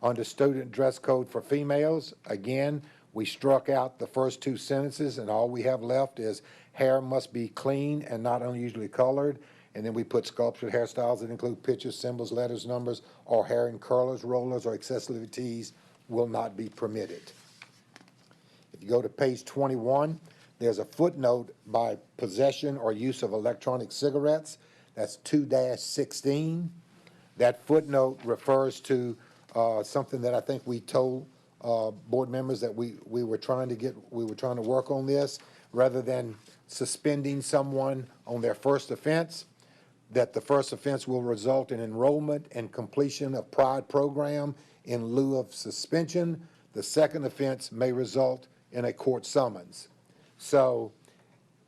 Under student dress code for females, again, we struck out the first two sentences, and all we have left is hair must be clean and not unusually colored. And then we put sculptured hairstyles that include pictures, symbols, letters, numbers, or hair in curlers, rollers, or accessory teas will not be permitted. If you go to page 21, there's a footnote by possession or use of electronic cigarettes. That's 2-16. That footnote refers to something that I think we told board members that we were trying to work on this, rather than suspending someone on their first offense, that the first offense will result in enrollment and completion of PRIDE program in lieu of suspension. The second offense may result in a court summons. So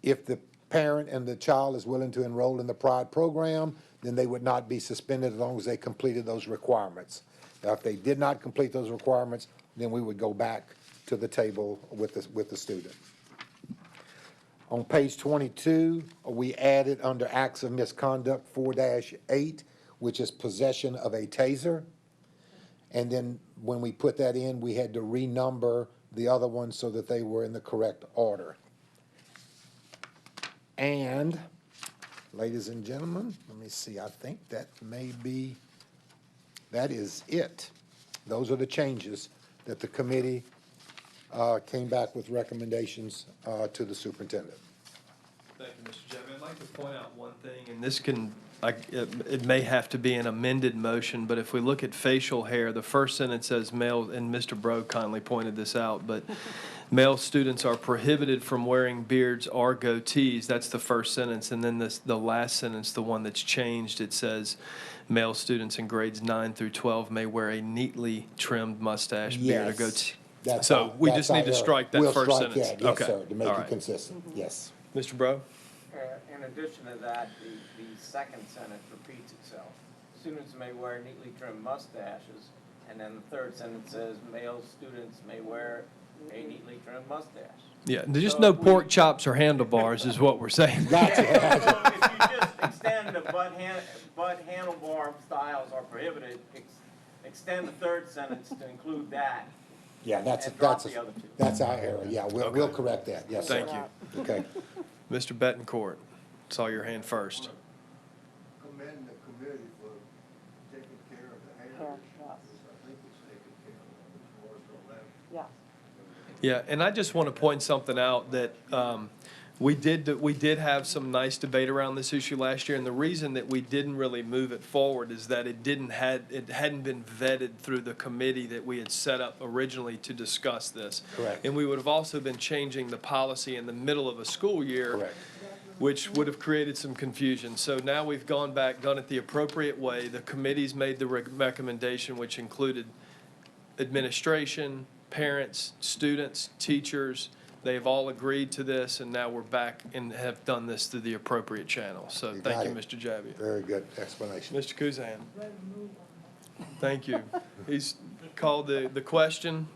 if the parent and the child is willing to enroll in the PRIDE program, then they would not be suspended as long as they completed those requirements. Now, if they did not complete those requirements, then we would go back to the table with the student. On page 22, we added under acts of misconduct 4-8, which is possession of a taser. And then when we put that in, we had to renumber the other ones so that they were in the correct order. And, ladies and gentlemen, let me see, I think that is it. Those are the changes that the committee came back with recommendations to the superintendent. Thank you, Mr. Jeffy. I'd like to point out one thing, and this it may have to be an amended motion, but if we look at facial hair, the first sentence says male, and Mr. Bro kindly pointed this out, but male students are prohibited from wearing beards or goatees. That's the first sentence. And then the last sentence, the one that's changed, it says male students in grades 9 through 12 may wear a neatly trimmed mustache, beard, or goatee. So we just need to strike that first sentence. We'll strike that, yes, Okay. sir, to make All it right. consistent, yes. Mr. Bro? In addition to that, the second sentence repeats itself. Students may wear neatly trimmed mustaches, and then the third sentence says male students may wear a neatly trimmed mustache. Yeah, there's just So no if we- pork chops or handlebars is what we're saying. Yeah, so if you just extend the butt handlebar styles are prohibited, extend the third sentence to include that. Yeah, that's And drop the other two. that's our error, yeah, we'll Okay. correct that, yes, sir. Thank you. Okay. Mr. Betancourt, saw your hand first. Commend the committee for taking care of the hair issue. I think it's taken care of, as far as the left. Yeah, and I just want to point something out that we did have some nice debate around this issue last year, and the reason that we didn't really move it forward is that it hadn't been vetted through the committee that we had set up originally to discuss this. Correct. And we would have also been changing the policy in the middle of a school year. Correct. Which would have created some confusion. So now we've gone back, done it the appropriate way. The committee's made the recommendation, which included administration, parents, students, teachers. They've all agreed to this, and now we're back and have done this through the appropriate channel. So You thank got you, it. Mr. Javier. Very good explanation. Mr. Kuzan. Thank you. He's called the question.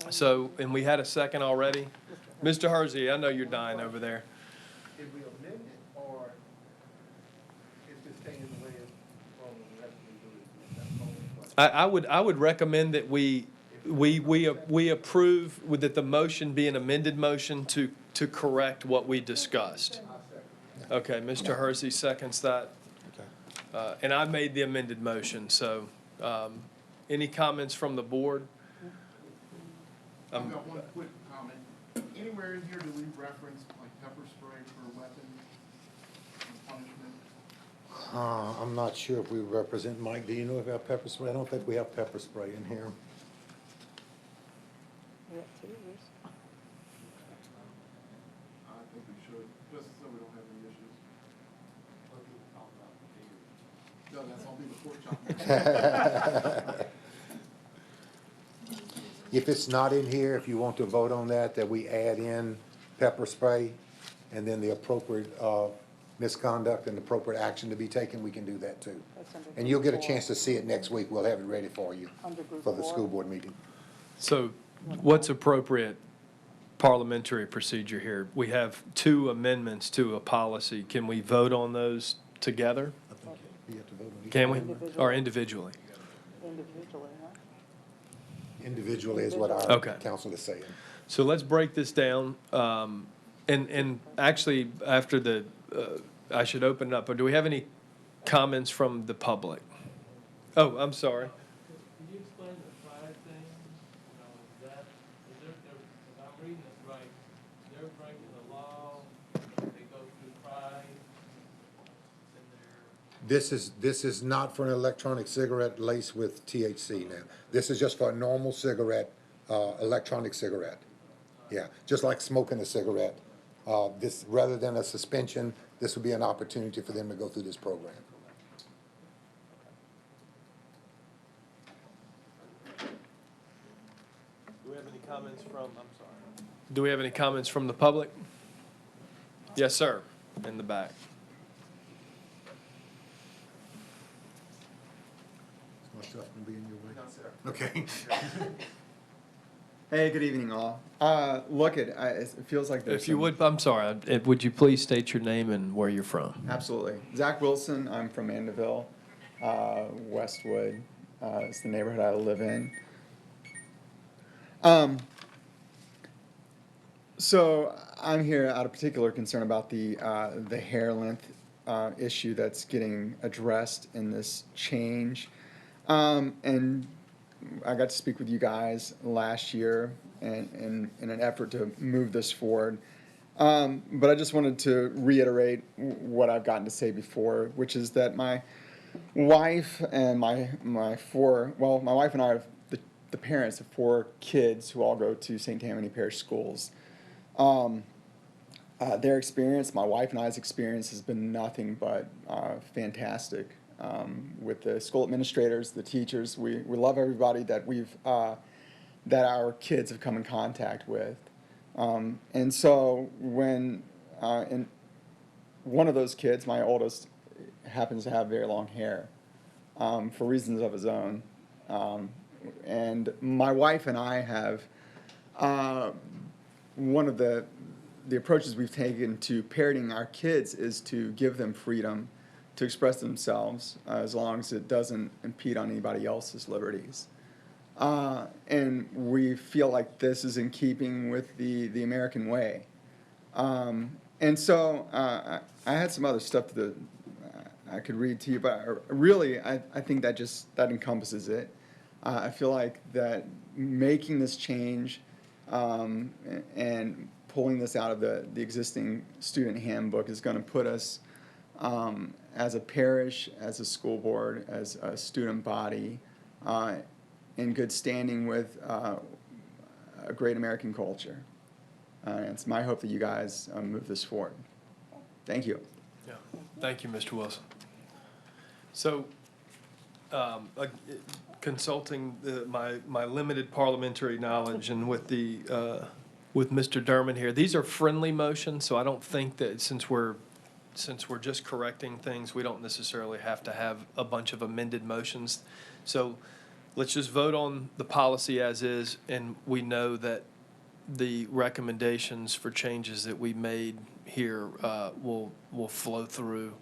So, and we had a second already. Mr. Hersey, I know you're dying over there. Did we amend it, or is it staying the way it's from the rest of the That's the only question. I would recommend that we approve with that the motion be an amended motion to correct what we discussed. Okay, Mr. Hersey seconds that. And I made the amended motion, so, any comments from the board? I've got one quick comment. Anywhere in here do we reference like pepper spray for weapons and punishment? I'm not sure if we represent, Mike, do you know if we have pepper spray? I don't think we have pepper spray in here. I think we should, just so we don't have any issues. No, that's all be the pork chop. If it's not in here, if you want to vote on that we add in pepper spray and then the appropriate misconduct and appropriate action to be taken, we can do that too. And you'll get a chance to see it next week. We'll have it ready for you for the school board meeting. So what's appropriate parliamentary procedure here? We have 2 amendments to a policy. Can we vote on those together? I think you have to vote on each Can we? one. Or individually? Individually is what our Okay. council is saying. So let's break this down. And actually, after the, I should open it up, but do we have any comments from the public? Oh, I'm sorry. Can you explain the pride thing? Is that, if I'm reading this right, they're breaking the law, they go through pride, and This is not for an electronic cigarette laced with THC now. This is just for a normal cigarette, electronic cigarette. Yeah, just like smoking a cigarette. This, rather than a suspension, this would be an opportunity for them to go through this program. Do we have any comments from, I'm sorry. Do we have any comments from the public? Yes, sir, in the back. Myself can be in your way. Okay. Hey, good evening, all. Look, it feels like there's If you some- would, I'm sorry, would you please state your name and where you're from? Absolutely. Zach Wilson, I'm from Mandeville, Westwood. It's the neighborhood I live in. So I'm here out of particular concern about the hair length issue that's getting addressed in this change. And I got to speak with you guys last year in an effort to move this forward. But I just wanted to reiterate what I've gotten to say before, which is that my wife and my wife and I are the parents of 4 kids who all go to St. Tammany Parish schools. Their experience, my wife and I's experience, has been nothing but fantastic. With the school administrators, the teachers, we love everybody that that our kids have come in contact with. And so when and one of those kids, my oldest, happens to have very long hair for reasons of his own. And my wife and I have one of the approaches we've taken to parenting our kids is to give them freedom to express themselves as long as it doesn't impede on anybody else's liberties. And we feel like this is in keeping with the American way. And so I had some other stuff that I could read to you, but really I think that encompasses it. I feel like that making this change and pulling this out of the existing student handbook is going to put us as a parish, as a school board, as a student body, in good standing with a great American culture. It's my hope that you guys move this forward. Thank you. Yeah, thank you, Mr. Wilson. So, consulting my limited parliamentary knowledge and with Mr. Derman here, these are friendly motions, so I don't think that since we're just correcting things, we don't necessarily have to have a bunch of amended motions. So let's just vote on the policy as is, and we know that the recommendations for changes that we made here will flow through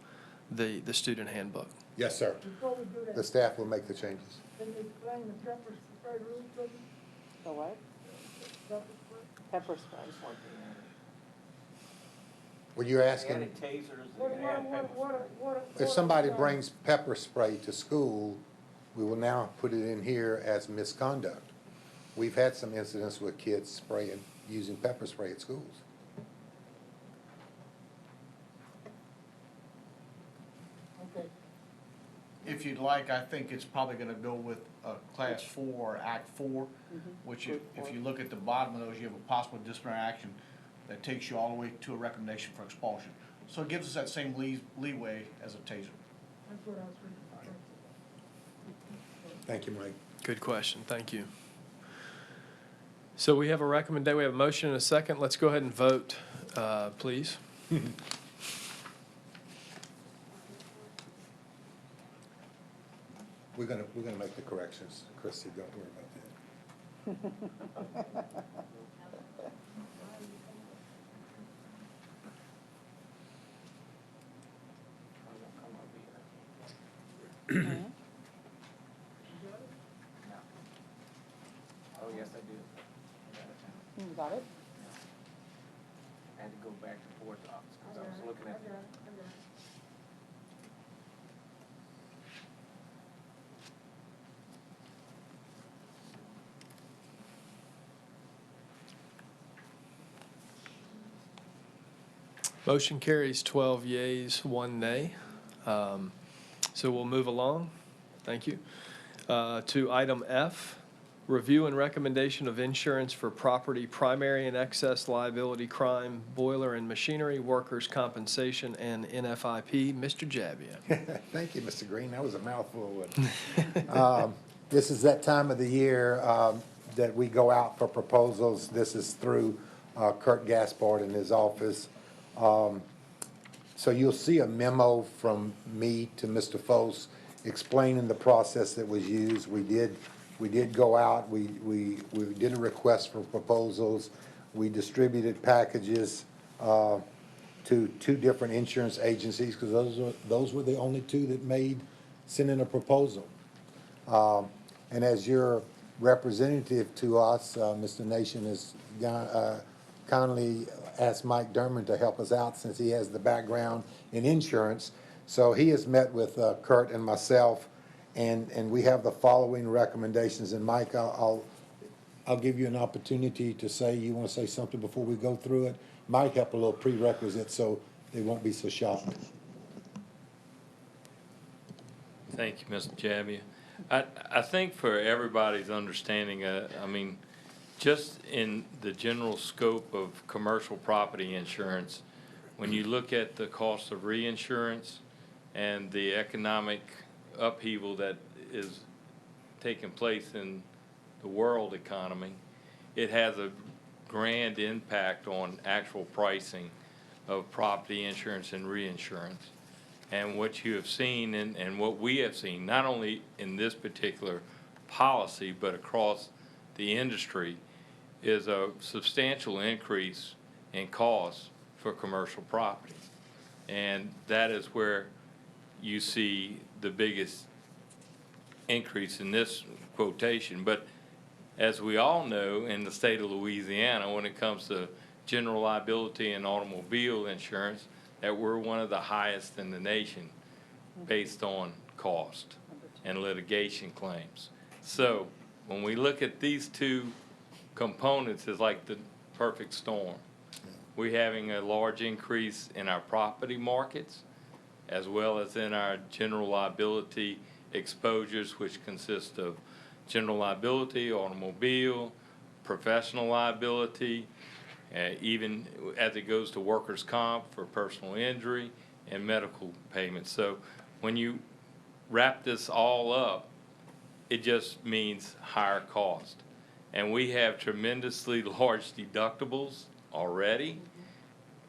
the student handbook. Yes, sir. Before we do that, The staff will make the changes. can you explain the pepper spray rule to me? The what? Pepper spray? Pepper spray. Well, you're asking, Adding tasers, they're gonna add pepper. if somebody brings pepper spray to school, we will now put it in here as misconduct. We've had some incidents with kids spraying, using pepper spray at schools. Okay. if you'd like, I think it's probably gonna go with Class 4 or Act 4, which if you look at the bottom of those, you have a possible disciplinary action that takes you all the way to a recommendation for expulsion. So it gives us that same leeway as a taser. Thank you, Mike. Good question, thank you. So we have a recommendation, we have a motion and a second. Let's go ahead and vote, please. We're gonna make the corrections, Christie, don't worry about that. Oh, yes, I do. You got it? I had to go back to board's office because I was looking at. Motion carries 12 yeas, 1 nay. So we'll move along. Thank you. To item F, review and recommendation of insurance for property, primary and excess liability crime, boiler and machinery, workers' compensation, and NFIP. Mr. Jabbia. Thank you, Mr. Green. That was a mouthful. This is that time of the year that we go out for proposals. This is through Kurt Gaspard in his office. So you'll see a memo from me to Mr. Foss explaining the process that was used. We did go out, we did a request for proposals. We distributed packages to 2 different insurance agencies because those were the only 2 that sent in a proposal. And as your representative to us, Mr. Nation has kindly asked Mike Derman to help us out since he has the background in insurance. So he has met with Kurt and myself, and we have the following recommendations. And Mike, I'll give you an opportunity to say, you want to say something before we go through it? Might help a little prerequisite so they won't be so shocked. Thank you, Mr. Jabbia. I think for everybody's understanding, I mean, just in the general scope of commercial property insurance, when you look at the cost of reinsurance and the economic upheaval that is taking place in the world economy, it has a grand impact on actual pricing of property insurance and reinsurance. And what you have seen and what we have seen, not only in this particular policy, but across the industry, is a substantial increase in costs for commercial property. And that is where you see the biggest increase in this quotation. But as we all know, in the state of Louisiana, when it comes to general liability and automobile insurance, that we're one of the highest in the nation based on cost and litigation claims. So when we look at these 2 components, it's like the perfect storm. We're having a large increase in our property markets as well as in our general liability exposures, which consist of general liability, automobile, professional liability, even as it goes to workers' comp for personal injury and medical payments. So when you wrap this all up, it just means higher cost. And we have tremendously large deductibles already,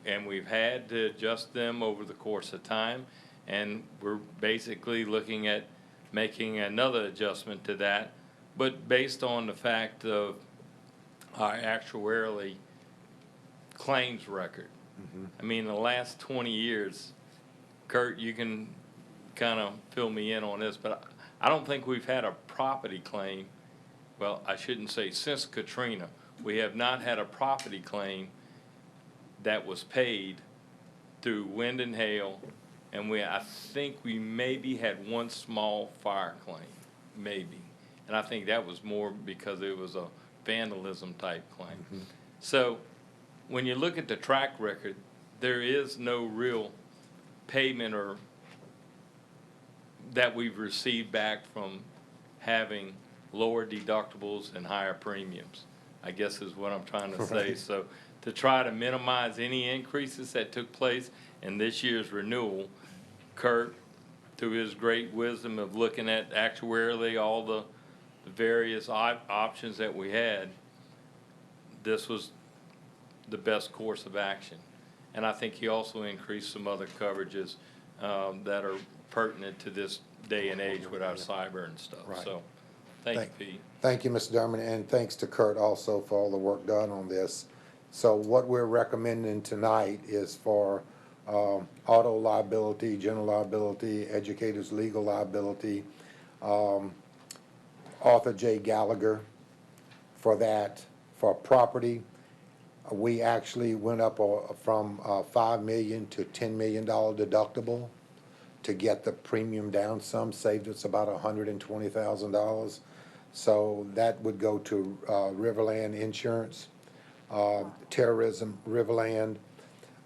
and we've had to adjust them over the course of time. And we're basically looking at making another adjustment to that, but based on the fact of our actuarially claims record. I mean, the last 20 years, Kurt, you can kind of fill me in on this, but I don't think we've had a property claim. Well, I shouldn't say since Katrina. We have not had a property claim that was paid through wind and hail, and I think we maybe had 1 small fire claim, maybe. And I think that was more because it was a vandalism type claim. So when you look at the track record, there is no real payment or that we've received back from having lower deductibles and higher premiums, I guess is what I'm trying to say. So to try to minimize any increases that took place in this year's renewal, Kurt, through his great wisdom of looking at actuarially all the various options that we had, this was the best course of action. And I think he also increased some other coverages that are pertinent to this day and age with our cyber and stuff. Right. So, thank you, Pete. Thank you, Mr. Dermott, and thanks to Kurt also for all the work done on this. So what we're recommending tonight is for auto liability, general liability, educators' legal liability, Arthur J. Gallagher for that. For property, we actually went up from $5 million to $10 million deductible to get the premium down some, saved us about $120,000. So that would go to Riverland Insurance, terrorism, Riverland,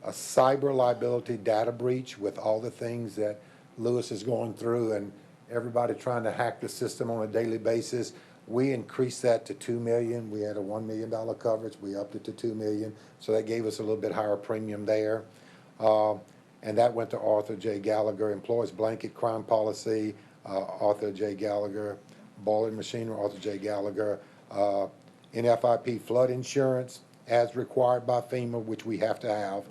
a cyber liability data breach with all the things that Lewis is going through and everybody trying to hack the system on a daily basis. We increased that to $2 million. We had a $1 million coverage. We upped it to $2 million. So that gave us a little bit higher premium there. And that went to Arthur J. Gallagher. Employees blanket crime policy, Arthur J. Gallagher. Boiler machinery, Arthur J. Gallagher. NFIP flood insurance as required by FEMA, which we have to have.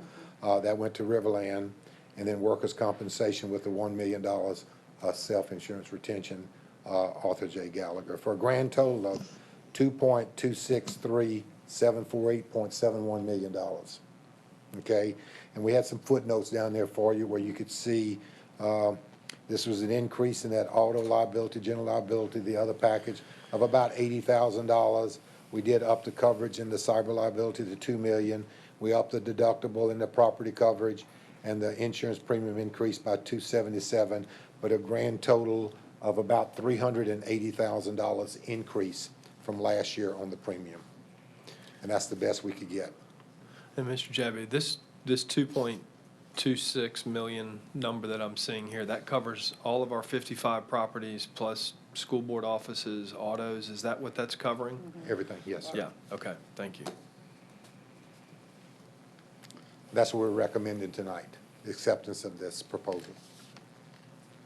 That went to Riverland. And then workers' compensation with the $1 million self-insurance retention, Arthur J. Gallagher, for a grand total of $2.263,748.71 million. Okay, and we had some footnotes down there for you where you could see this was an increase in that auto liability, general liability, the other package of about $80,000. We did up the coverage in the cyber liability to $2 million. We upped the deductible in the property coverage, and the insurance premium increased by $277, but a grand total of about $380,000 increase from last year on the premium. And that's the best we could get. And Mr. Jabby, this 2.26 million number that I'm seeing here, that covers all of our 55 properties plus school board offices, autos. Is that what that's covering? Everything, yes, sir. Yeah, okay, thank you. That's what we're recommending tonight, the acceptance of this proposal.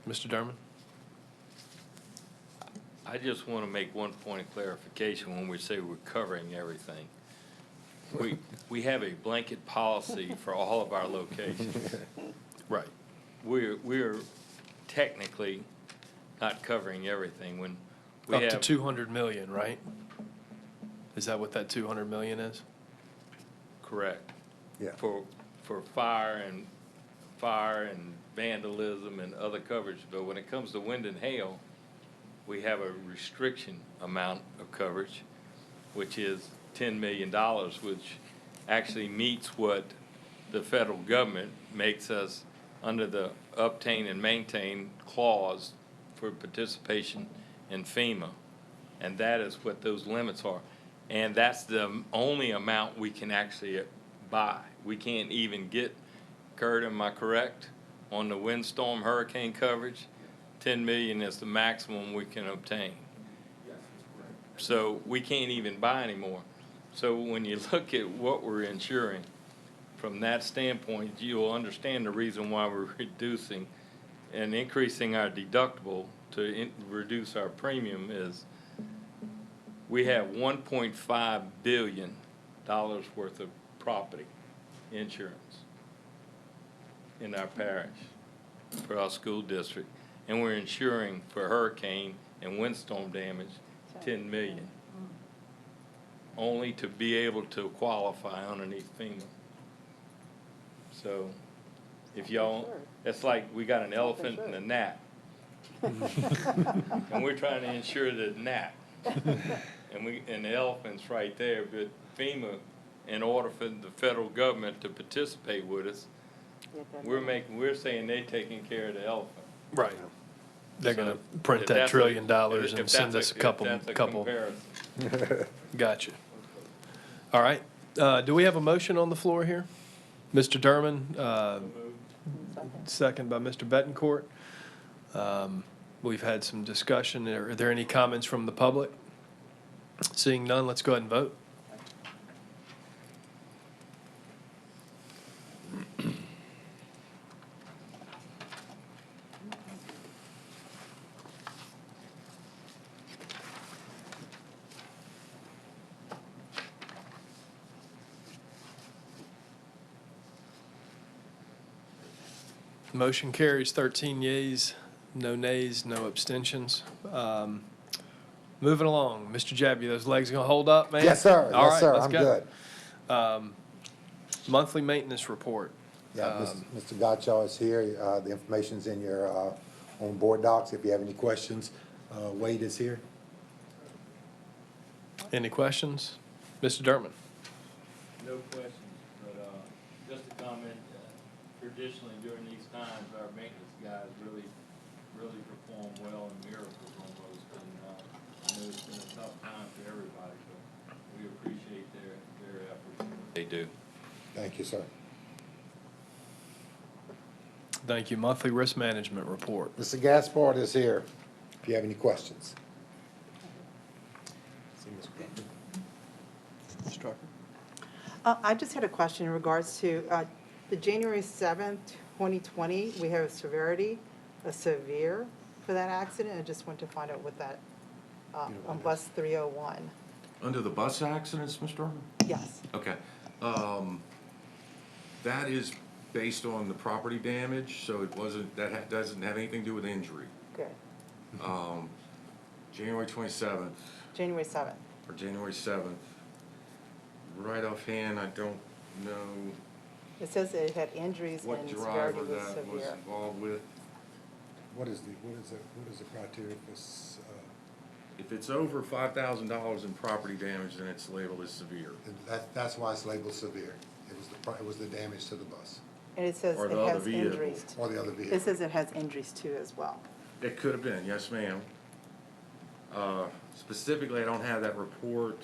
Mr. Derman? I just want to make one point of clarification when we say we're covering everything. We have a blanket policy for all of our locations. Right. We're technically not covering everything when we Up have. to 200 million, right? Is that what that 200 million is? Correct. Yeah. For fire and vandalism and other coverage, but when it comes to wind and hail, we have a restriction amount of coverage, which is $10 million, which actually meets what the federal government makes us under the obtain and maintain clause for participation in FEMA. And that is what those limits are. And that's the only amount we can actually buy. We can't even get, Kurt, am I correct, on the windstorm hurricane coverage? 10 million is the maximum we can obtain. Yes, that's correct. So we can't even buy anymore. So when you look at what we're insuring, from that standpoint, you'll understand the reason why we're reducing and increasing our deductible to reduce our premium is we have $1.5 billion worth of property insurance in our parish for our school district. And we're insuring for hurricane and windstorm damage, 10 million. Only to be able to qualify underneath FEMA. So, if y'all, it's like we got an elephant and a gnat. And we're trying to insure the gnat. And the elephant's right there, but FEMA, in order for the federal government to participate with us, we're saying they're taking care of the elephant. Right. They're So, gonna print if that that's $1 trillion if and that's send us a couple. If that's a comparison. Gotcha. All right. Do we have a motion on the floor here? Mr. Derman, second by Mr. Betancourt. We've had some discussion. Are there any comments from the public? Seeing none, let's go ahead and vote. Motion carries 13 yeas, no nays, no abstentions. Moving along, Mr. Jabby, those legs gonna hold up, man? Yes, sir. All Yes, right, sir. let's I'm go. good. Monthly maintenance report. Yeah, Mr. Gottschall is here. The information's in your, on board docs. If you have any questions, Wade is here. Any questions? Mr. Dertman? No questions, but, just a comment, traditionally during these times, our maintenance guys really perform well in miracles almost, and, I know it's been a tough time for everybody, but we appreciate their efforts and what they do. Thank you, sir. Thank you. Monthly risk management report. Mr. Gaspard is here, if you have any questions. Mr. Trucker? I just had a question in regards to the January 7th, 2020, we have a severe for that accident. I just want to find out what that, on bus 301. Under the bus accidents, Mr. Norman? Yes. Okay. That is based on the property damage, so it wasn't, doesn't have anything to do with injury. Good. January 27th, January 7th. or January 7th. Right offhand, I don't know It says it had injuries what and severity driver was that was severe. involved with. What is the criteria for this? If it's over $5,000 in property damage, then it's labeled as severe. That's why it's labeled severe. It was the damage to the bus. And it says Or it the other has vehicle. injuries. Or the other vehicle. It says it has injuries too as well. It could have been, yes, ma'am. Specifically, I don't have that report.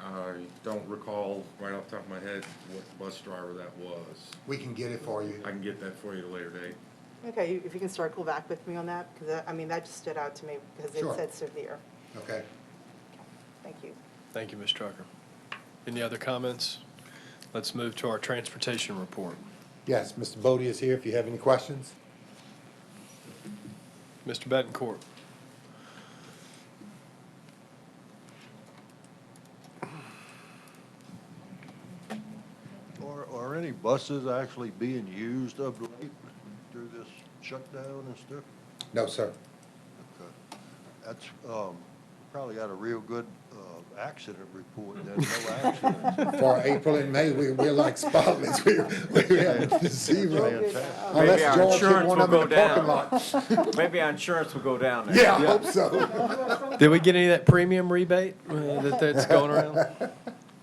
I don't recall right off the top of my head what bus driver that was. We can get it for you. I can get that for you at a later date. Okay, if you can circle back with me on that, because I mean, that just stood out to me because it Sure. said severe. Okay. Thank you. Thank you, Ms. Trucker. Any other comments? Let's move to our transportation report. Yes, Mr. Bodie is here if you have any questions. Mr. Betancourt. Are any buses actually being used of late through this shutdown and stuff? No, sir. Okay. That's, probably got a real good, accident report then, no accidents. For April and May, we're like spotless. We have zero. Fantastic. Unless George hit one of them in the parking lot. Maybe our insurance will go down there. Yeah, I hope so. Did we get any of that premium rebate that's going around?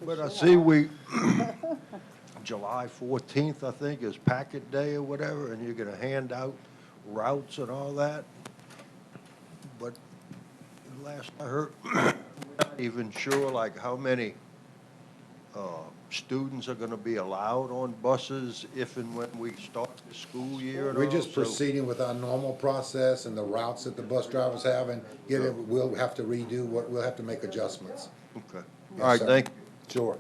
But I see we, July 14th, I think, is Packet Day or whatever, and you're gonna hand out routes and all that. But last I heard, we're not even sure like how many students are gonna be allowed on buses if and when we start the school year and all. We're just so- proceeding with our normal process and the routes that the bus drivers have, and we'll have to redo we'll have to make adjustments. Okay. Yes, All right, sir. thank you. Sure.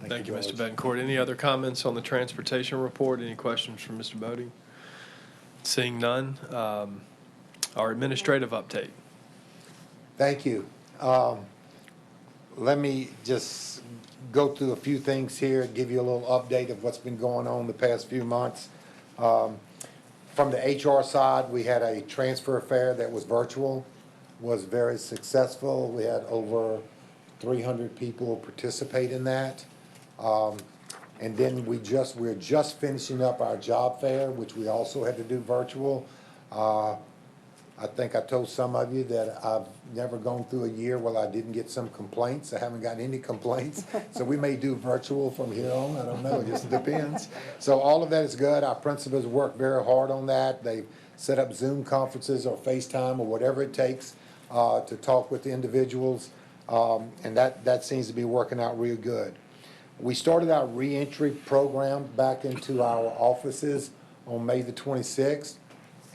Thank you, Mr. George. Betancourt. Any other comments on the transportation report? Any questions from Mr. Bodie? Seeing none, our administrative update. Thank you. Let me just go through a few things here, give you a little update of what's been going on the past few months. From the HR side, we had a transfer fair that was virtual, was very successful. We had over 300 people participate in that. And then we're just finishing up our job fair, which we also had to do virtual. I think I told some of you that I've never gone through a year where I didn't get some complaints. I haven't gotten any complaints. So we may do virtual from here on. I don't know. It just depends. So all of that is good. Our principals work very hard on that. They set up Zoom conferences or FaceTime or whatever it takes to talk with the individuals. And that seems to be working out real good. We started our reentry program back into our offices on May the 26th.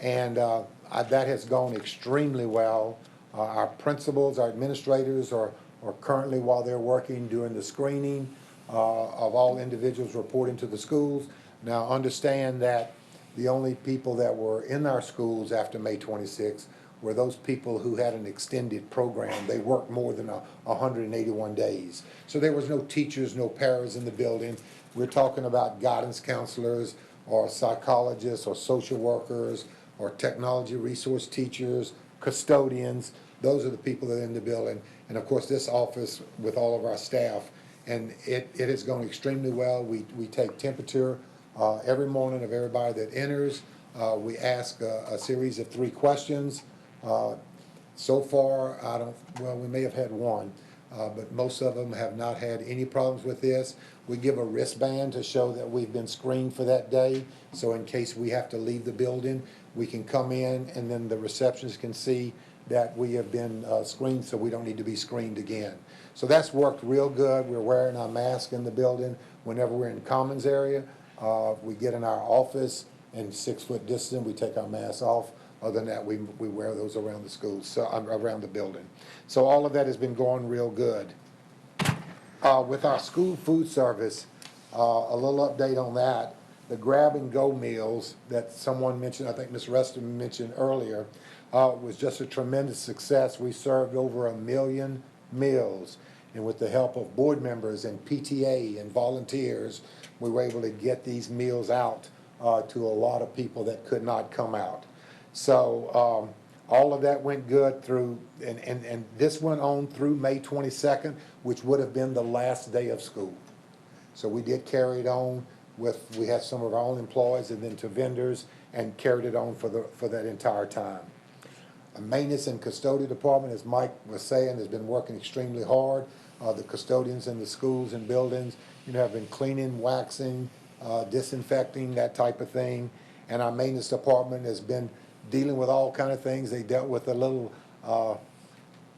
And that has gone extremely well. Our principals, our administrators are currently, while they're working, doing the screening of all individuals reporting to the schools. Now, understand that the only people that were in our schools after May 26 were those people who had an extended program. They worked more than 181 days. So there was no teachers, no paras in the building. We're talking about guidance counselors or psychologists or social workers or technology resource teachers, custodians. Those are the people that are in the building. And of course, this office with all of our staff. And it has gone extremely well. We take temperature every morning of everybody that enters. We ask a series of 3 questions. So far, we may have had one, but most of them have not had any problems with this. We give a wristband to show that we've been screened for that day. So in case we have to leave the building, we can come in and then the receptionist can see that we have been screened, so we don't need to be screened again. So that's worked real good. We're wearing our mask in the building whenever we're in commons area. We get in our office and 6 foot distance, we take our masks off. Other than that, we wear those around the schools, so around the building. So all of that has been going real good. With our school food service, a little update on that. The grab and go meals that someone mentioned, I think Ms. Reston mentioned earlier, was just a tremendous success. We served over 1 million meals, and with the help of board members and PTA and volunteers, we were able to get these meals out to a lot of people that could not come out. So all of that went good through, and this went on through May 22nd, which would have been the last day of school. So we did carry it on we had some of our own employees and then to vendors, and carried it on for that entire time. The maintenance and custodial department, as Mike was saying, has been working extremely hard. The custodians in the schools and buildings, have been cleaning, waxing, disinfecting, that type of thing. And our maintenance department has been dealing with all kind of things. They dealt with a little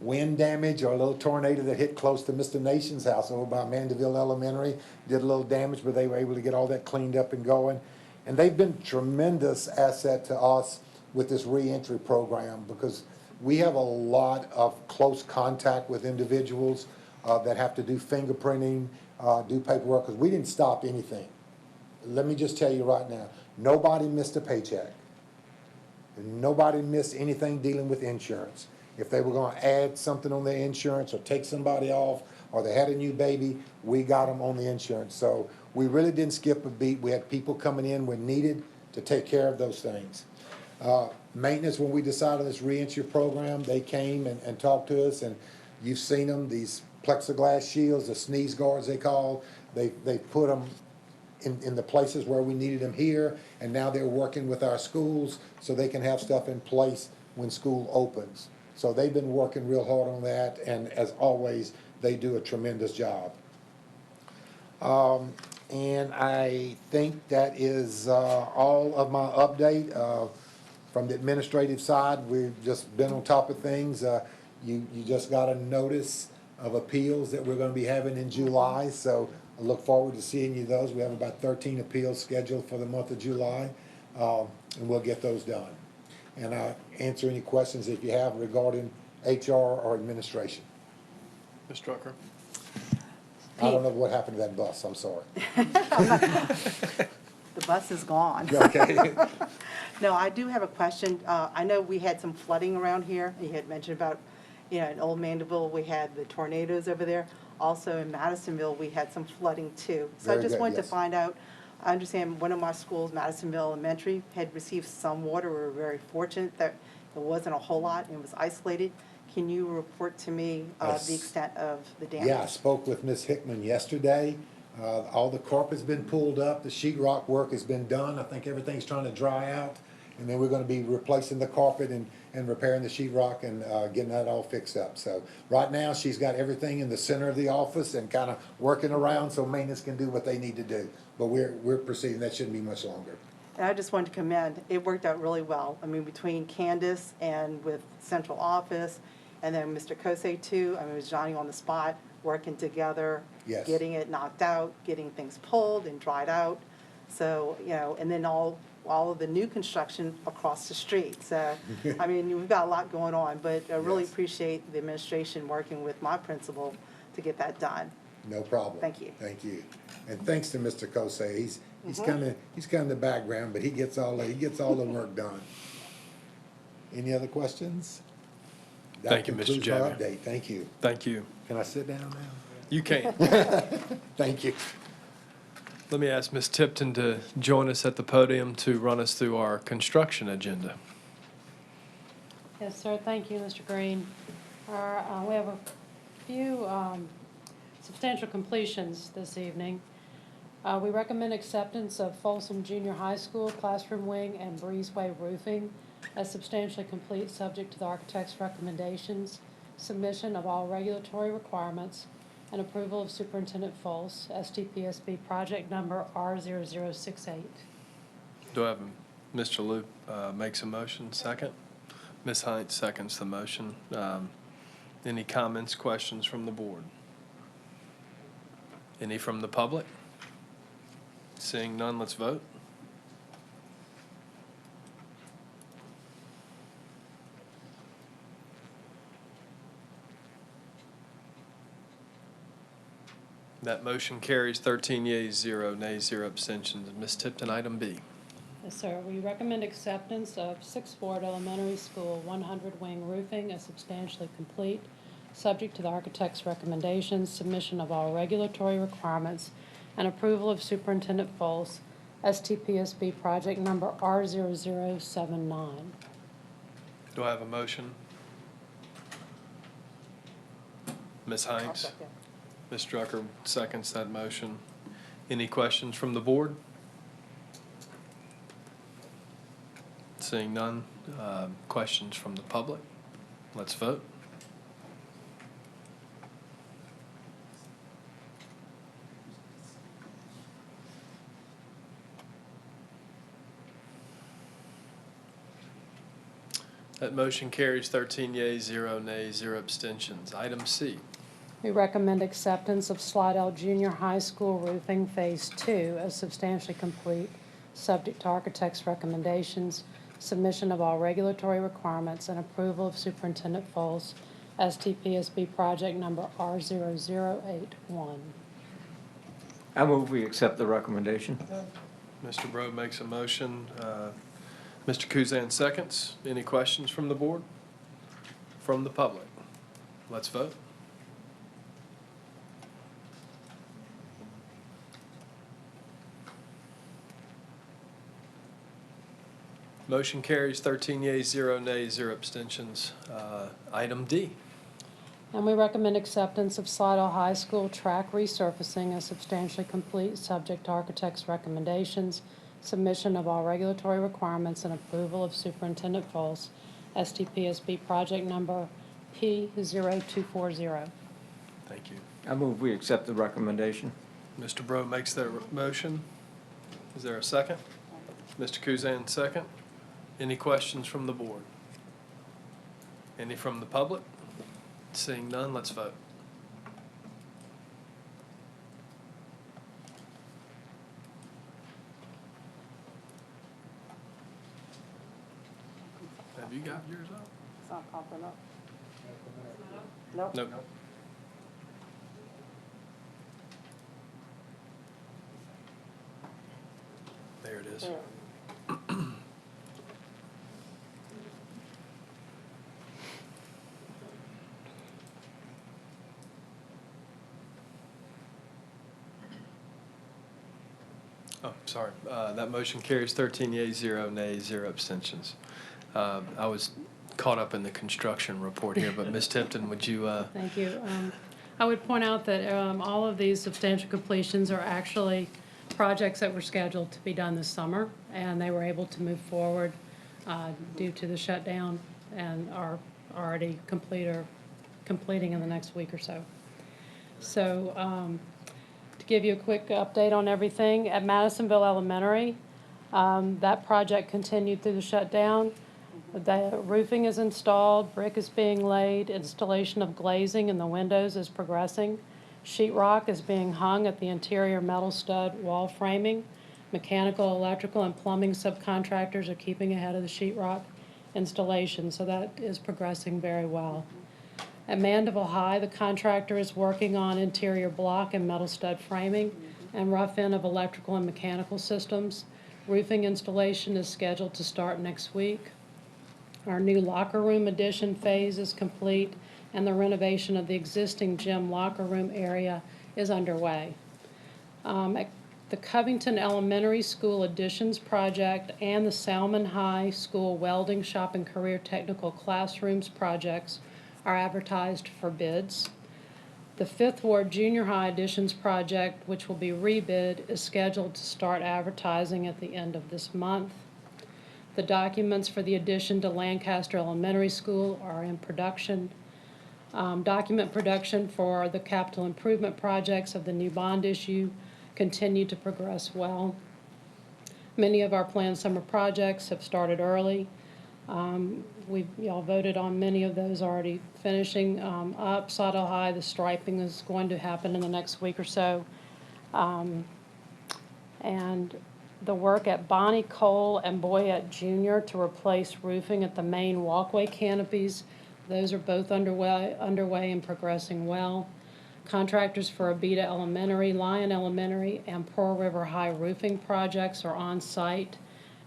wind damage or a little tornado that hit close to Mr. Nation's house over by Mandeville Elementary. Did a little damage, but they were able to get all that cleaned up and going. And they've been a tremendous asset to us with this reentry program, because we have a lot of close contact with individuals that have to do fingerprinting, do paperwork, because we didn't stop anything. Let me just tell you right now, nobody missed a paycheck. Nobody missed anything dealing with insurance. If they were going to add something on their insurance or take somebody off or they had a new baby, we got them on the insurance. So we really didn't skip a beat. We had people coming in when needed to take care of those things. Maintenance, when we decided this reentry program, they came and talked to us, and you've seen them, these plexiglass shields, the sneeze guards they call. They put them in the places where we needed them here, and now they're working with our schools so they can have stuff in place when school opens. So they've been working real hard on that, and as always, they do a tremendous job. And I think that is all of my update. From the administrative side, we've just been on top of things. You just got a notice of appeals that we're going to be having in July, so I look forward to seeing you those. We have about 13 appeals scheduled for the month of July, and we'll get those done. And I'll answer any questions if you have regarding HR or administration. Ms. Drucker? Pete. I don't know what happened to that bus, I'm sorry. The bus is gone. Okay. No, I do have a question. I know we had some flooding around here. You had mentioned about, in Old Mandeville, we had the tornadoes over there. Also in Madisonville, we had some flooding too. So Very I just good, wanted to yes. find out, I understand one of my schools, Madisonville Elementary, had received some water. We were very fortunate that it wasn't a whole lot and it was isolated. Can you report to me the extent of the damage? Yeah, I spoke with Ms. Hickman yesterday. All the carpet's been pulled up, the sheetrock work has been done. I think everything's trying to dry out. And then we're going to be replacing the carpet and repairing the sheetrock and getting that all fixed up. So right now, she's got everything in the center of the office and kind of working around so maintenance can do what they need to do. But we're proceeding. That shouldn't be much longer. And I just wanted to commend, it worked out really well. I mean, between Candace and with central office, and then Mr. Kosei too, I mean, it was Johnny on the spot, working together, Yes. getting it knocked out, getting things pulled and dried out. So, and then all all of the new construction across the street. So, I mean, we've got a lot going on, but I really Yes. appreciate the administration working with my principal to get that done. No problem. Thank you. Thank you. And thanks to Mr. Kosei. He's Mhm. he's kind of the background, but he gets all the work done. Any other questions? That Thank you, Mr. concludes our Jamie. update. Thank you. Thank you. Can I sit down now? You can. Thank you. Let me ask Ms. Tipton to join us at the podium to run us through our construction agenda. Yes, sir. Thank you, Mr. Green. We have a few substantial completions this evening. We recommend acceptance of Folsom Junior High School classroom wing and breezeway roofing as substantially complete, subject to the architect's recommendations, submission of all regulatory requirements, and approval of Superintendent Folse, STPSB project number R0068. Do I have Mr. Loop makes a motion, second? Ms. Hines seconds the motion. Any comments, questions from the board? Any from the public? Seeing none, let's vote. That motion carries 13 yeas, 0 nays, 0 abstentions. Ms. Tipton, item B. Yes, sir. We recommend acceptance of Sixth Ward Elementary School 100 wing roofing as substantially complete, subject to the architect's recommendations, submission of all regulatory requirements, and approval of Superintendent Folse, STPSB project number R0079. Do I have a motion? Ms. Hines? Ms. Drucker seconds that motion. Any questions from the board? Seeing none, questions from the public? Let's vote. That motion carries 13 yeas, 0 nays, 0 abstentions. Item C. We recommend acceptance of Slidell Junior High School roofing Phase 2 as substantially complete, subject to architect's recommendations, submission of all regulatory requirements, and approval of Superintendent Folse, STPSB project number R0081. I move we accept the recommendation. Mr. Bro makes a motion. Mr. Kuzan seconds. Any questions from the board? From the public? Let's vote. Motion carries 13 yeas, 0 nays, 0 abstentions. Item D. And we recommend acceptance of Slidell High School track resurfacing as substantially complete, subject to architect's recommendations, submission of all regulatory requirements, and approval of Superintendent Folse, STPSB project number P0240. Thank you. I move we accept the recommendation. Mr. Bro makes that motion. Is there a second? Mr. Kuzan, second. Any questions from the board? Any from the public? Seeing none, let's vote. Have you got yours up? It's not popping up. Nope. There it is. Oh, sorry. That motion carries 13 yeas, 0 nays, 0 abstentions. I was caught up in the construction report here, but Ms. Tipton, would you? Thank you. I would point out that all of these substantial completions are actually projects that were scheduled to be done this summer, and they were able to move forward due to the shutdown and are already completing in the next week or so. So to give you a quick update on everything, at Madisonville Elementary, that project continued through the shutdown. The roofing is installed, brick is being laid, installation of glazing in the windows is progressing. Sheetrock is being hung at the interior metal stud wall framing. Mechanical, electrical, and plumbing subcontractors are keeping ahead of the sheetrock installation, so that is progressing very well. At Mandeville High, the contractor is working on interior block and metal stud framing and rough end of electrical and mechanical systems. Roofing installation is scheduled to start next week. Our new locker room addition phase is complete, and the renovation of the existing gym locker room area is underway. At the Covington Elementary School additions project and the Salmon High School welding shop and career technical classrooms projects are advertised for bids. The Fifth Ward Junior High additions project, which will be rebid, is scheduled to start advertising at the end of this month. The documents for the addition to Lancaster Elementary School are in production. Document production for the capital improvement projects of the new bond issue continue to progress well. Many of our planned summer projects have started early. Y'all voted on many of those already finishing up. Sawdell High, the striping is going to happen in the next week or so. And the work at Bonnie Cole and Boyette Jr. to replace roofing at the main walkway canopies, those are both underway and progressing well. Contractors for Abita Elementary, Lyon Elementary, and Pearl River High roofing projects are on site,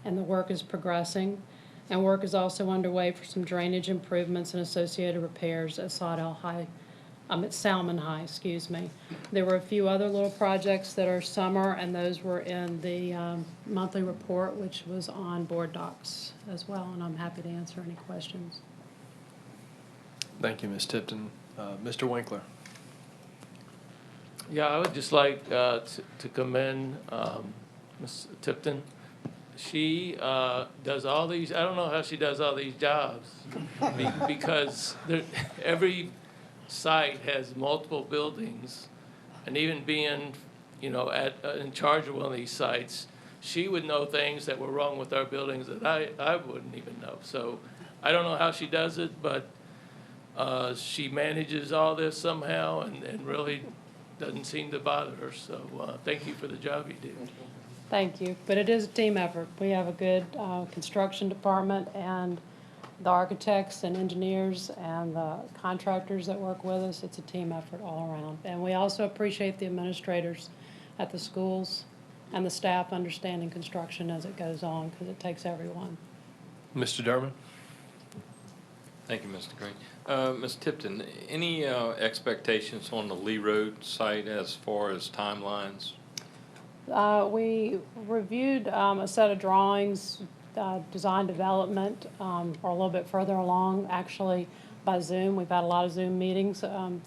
and the work is progressing. And work is also underway for some drainage improvements and associated repairs at at Salmon High, excuse me. There were a few other little projects that are summer, and those were in the monthly report, which was on board docs as well, and I'm happy to answer any questions. Thank you, Ms. Tipton. Mr. Winkler. Yeah, I would just like to commend Ms. Tipton. She does all these, I don't know how she does all these jobs, because every site has multiple buildings, and even being, in charge of one of these sites, she would know things that were wrong with our buildings that I wouldn't even know. So I don't know how she does it, but she manages all this somehow and really doesn't seem to bother her. So thank you for the job you do. Thank you, but it is a team effort. We have a good construction department, and the architects and engineers and the contractors that work with us. It's a team effort all around. And we also appreciate the administrators at the schools and the staff understanding construction as it goes on, because it takes everyone. Mr. Derman? Thank you, Mr. Green. Ms. Tipton, any expectations on the Lee Road site as far as timelines? We reviewed a set of drawings, design development, are a little bit further along, actually, by Zoom. We've had a lot of Zoom meetings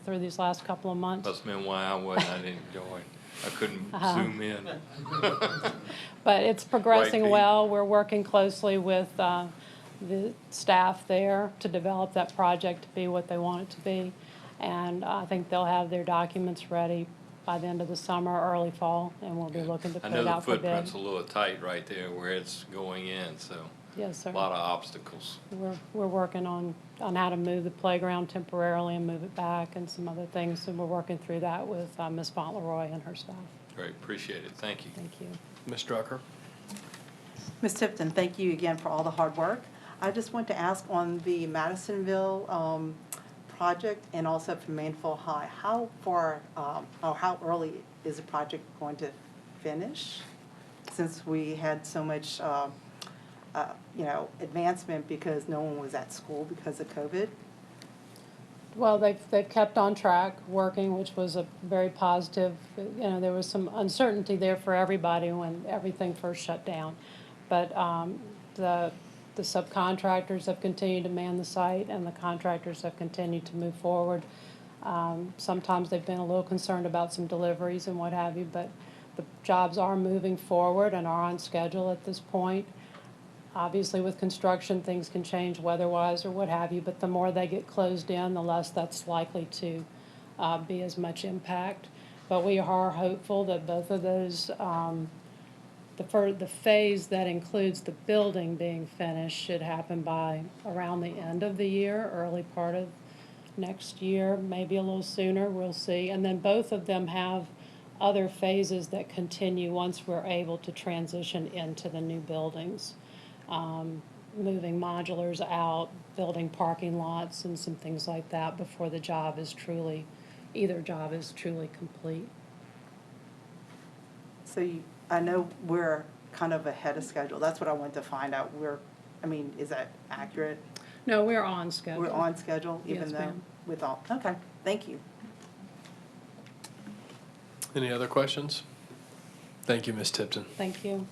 through these last couple of months. That's been why I didn't join. I couldn't zoom in. But it's progressing Right, well. We're working closely with the staff there to develop that project to be what they want it to be. And I think they'll have their documents ready by the end of the summer, early fall, and we'll be looking to put it out for bid. I know the footprint's a little tight right there where it's going in, so. Yes, sir. A lot of obstacles. We're working on how to move the playground temporarily and move it back and some other things, and we're working through that with Ms. Fauntleroy and her staff. Great, appreciate it, thank you. Thank you. Ms. Drucker? Ms. Tipton, thank you again for all the hard work. I just want to ask on the Madisonville project and also for Mandeville High, how far or how early is the project going to finish? Since we had so much advancement because no one was at school because of COVID. Well, they've kept on track working, which was a very positive. There was some uncertainty there for everybody when everything first shut down, but the subcontractors have continued to man the site, and the contractors have continued to move forward. Sometimes they've been a little concerned about some deliveries and what have you, but the jobs are moving forward and are on schedule at this point. Obviously, with construction, things can change weather-wise or what have you, but the more they get closed in, the less that's likely to be as much impact. But we are hopeful that both of those, the phase that includes the building being finished should happen by around the end of the year, early part of next year, maybe a little sooner, we'll see. And then both of them have other phases that continue once we're able to transition into the new buildings. Moving modulars out, building parking lots and some things like that before the job is truly, either job is truly complete. So I know we're kind of ahead of schedule. That's what I wanted to find out. Is that accurate? No, we're on schedule. We're on schedule, even Yes, though ma'am. with all, okay, thank you. Any other questions? Thank you, Ms. Tipton. Thank you.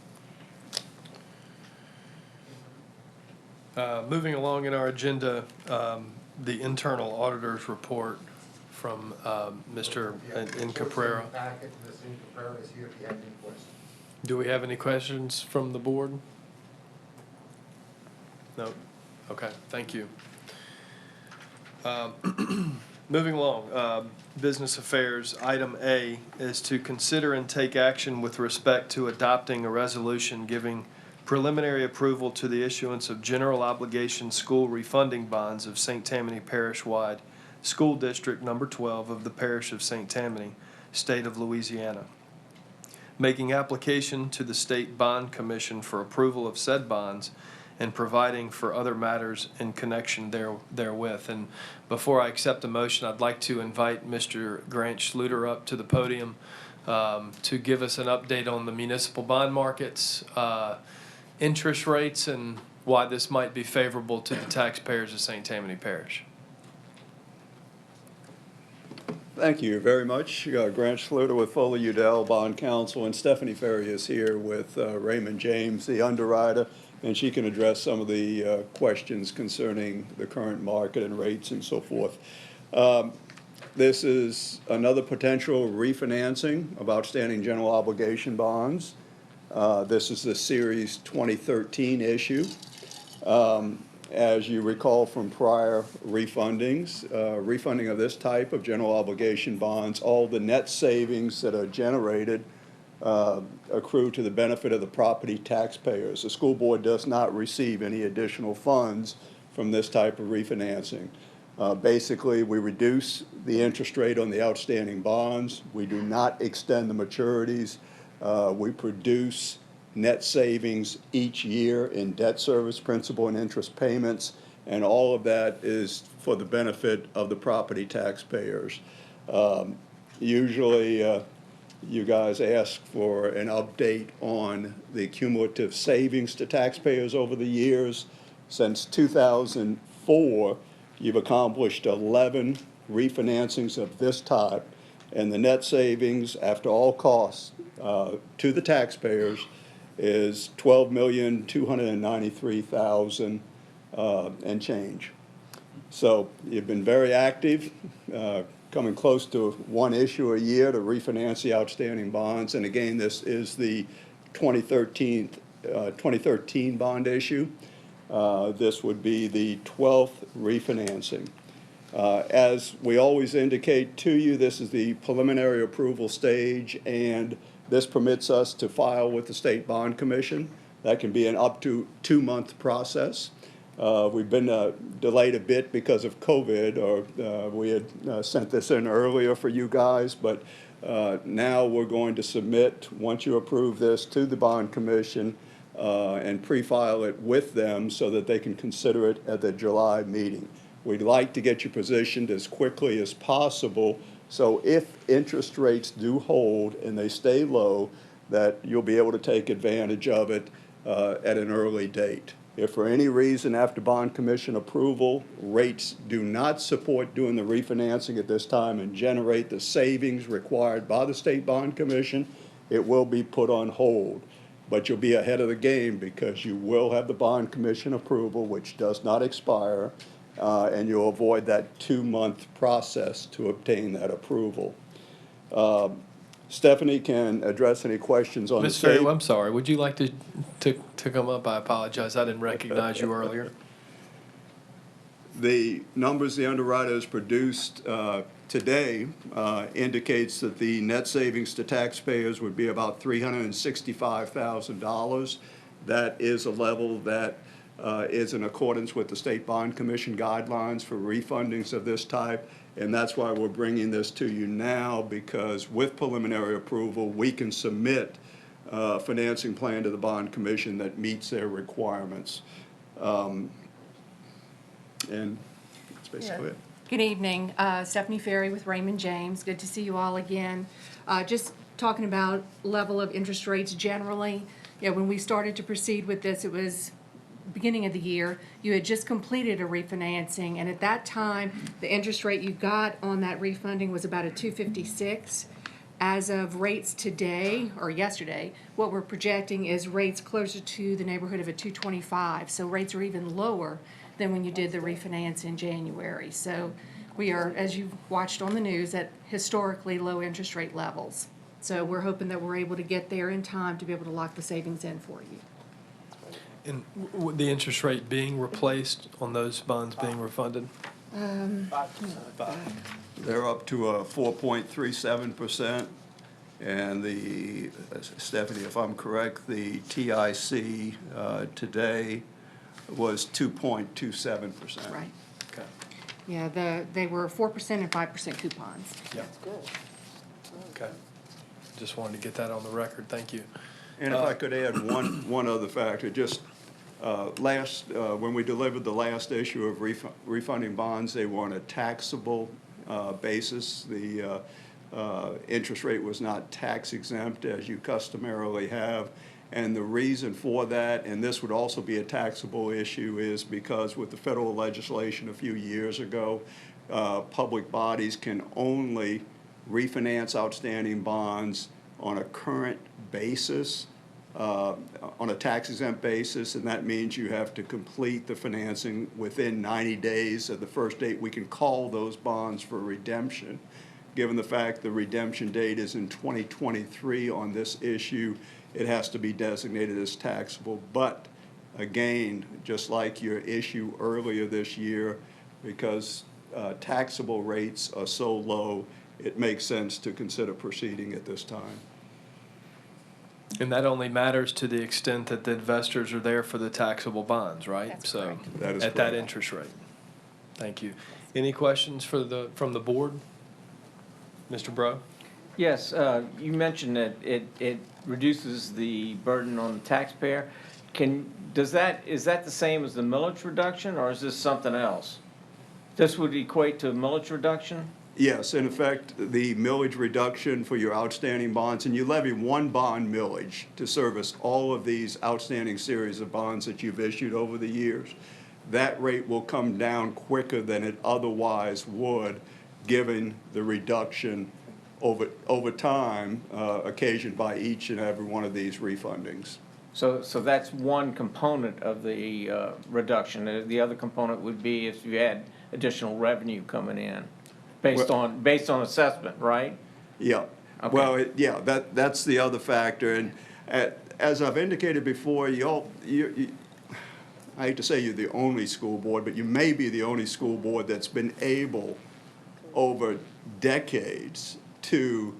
Moving along in our agenda, the internal auditor's report from Mr. Incaprera. Packet, Ms. Incaprera is here if you have any questions. Do we have any questions from the board? No? Okay, thank you. Moving along, business affairs, item A is to consider and take action with respect to adopting a resolution giving preliminary approval to the issuance of general obligation school refunding bonds of St. Tammany Parish-wide School District Number 12 of the Parish of St. Tammany, State of Louisiana. Making application to the State Bond Commission for approval of said bonds and providing for other matters in connection therewith. And before I accept the motion, I'd like to invite Mr. Grant Schluter up to the podium to give us an update on the municipal bond markets, interest rates, and why this might be favorable to the taxpayers of St. Tammany Parish. Thank you very much. Grant Schluter with Foley Udell Bond Counsel, and Stephanie Ferry is here with Raymond James, the underwriter, and she can address some of the questions concerning the current market and rates and so forth. This is another potential refinancing of outstanding general obligation bonds. This is the Series 2013 issue. As you recall from prior refundings, refunding of this type of general obligation bonds, all the net savings that are generated accrue to the benefit of the property taxpayers. The school board does not receive any additional funds from this type of refinancing. Basically, we reduce the interest rate on the outstanding bonds. We do not extend the maturities. We produce net savings each year in debt service, principal, and interest payments, and all of that is for the benefit of the property taxpayers. Usually, you guys ask for an update on the cumulative savings to taxpayers over the years. Since 2004, you've accomplished 11 refinancings of this type, and the net savings after all costs to the taxpayers is $12,293,000 and change. So you've been very active, coming close to one issue a year to refinance the outstanding bonds. And again, this is the 2013 bond issue. This would be the 12th refinancing. As we always indicate to you, this is the preliminary approval stage, and this permits us to file with the State Bond Commission. That can be an up to 2-month process. We've been delayed a bit because of COVID, or we had sent this in earlier for you guys, but now we're going to submit, once you approve this, to the Bond Commission and pre-file it with them so that they can consider it at the July meeting. We'd like to get you positioned as quickly as possible, so if interest rates do hold and they stay low, that you'll be able to take advantage of it at an early date. If for any reason after Bond Commission approval, rates do not support doing the refinancing at this time and generate the savings required by the State Bond Commission, it will be put on hold. But you'll be ahead of the game because you will have the Bond Commission approval, which does not expire, and you'll avoid that 2-month process to obtain that approval. Stephanie can address any questions on the Ms. Ferry, state. I'm sorry, would you like to come up? I apologize, I didn't recognize you earlier. The numbers the underwriter has produced today indicates that the net savings to taxpayers would be about $365,000. That is a level that is in accordance with the State Bond Commission guidelines for refundings of this type. And that's why we're bringing this to you now, because with preliminary approval, we can submit a financing plan to the Bond Commission that meets their requirements. And that's basically it. Good evening, Stephanie Ferry with Raymond James. Good to see you all again. Just talking about level of interest rates generally. Yeah, when we started to proceed with this, it was beginning of the year. You had just completed a refinancing, and at that time, the interest rate you got on that refunding was about a 256. As of rates today, or yesterday, what we're projecting is rates closer to the neighborhood of a 225. So rates are even lower than when you did the refinance in January. So we are, as you've watched on the news, at historically low interest rate levels. So we're hoping that we're able to get there in time to be able to lock the savings in for you. And the interest rate being replaced on those bonds being refunded? They're up to 4.37%, and Stephanie, if I'm correct, the TIC today was 2.27%. Right. Okay. Yeah, they were 4% and 5% coupons. Yeah. That's good. Okay. Just wanted to get that on the record. Thank you. And if I could add one other factor, just when we delivered the last issue of refunding bonds, they were on a taxable basis. The interest rate was not tax exempt as you customarily have. And the reason for that, and this would also be a taxable issue, is because with the federal legislation a few years ago, public bodies can only refinance outstanding bonds on a current basis, on a tax-exempt basis, and that means you have to complete the financing within 90 days of the first date we can call those bonds for redemption. Given the fact the redemption date is in 2023 on this issue, it has to be designated as taxable. But again, just like your issue earlier this year, because taxable rates are so low, it makes sense to consider proceeding at this time. And that only matters to the extent that the investors are there for the taxable bonds, right? That's so correct. That is at that correct. interest rate. Thank you. Any questions from the board? Mr. Bro? Yes, you mentioned that it reduces the burden on the taxpayer. Is that the same as the millage reduction, or is this something else? This would equate to a millage reduction? Yes, in effect, the millage reduction for your outstanding bonds, and you levy one bond millage to service all of these outstanding series of bonds that you've issued over the years. That rate will come down quicker than it otherwise would, given the reduction over time occasioned by each and every one of these refundings. So that's one component of the reduction. The other component would be if you had additional revenue coming in based on assessment, right? Yeah. Okay. Well, that's the other factor. And as I've indicated before, I hate to say you're the only school board, but you may be the only school board that's been able over decades to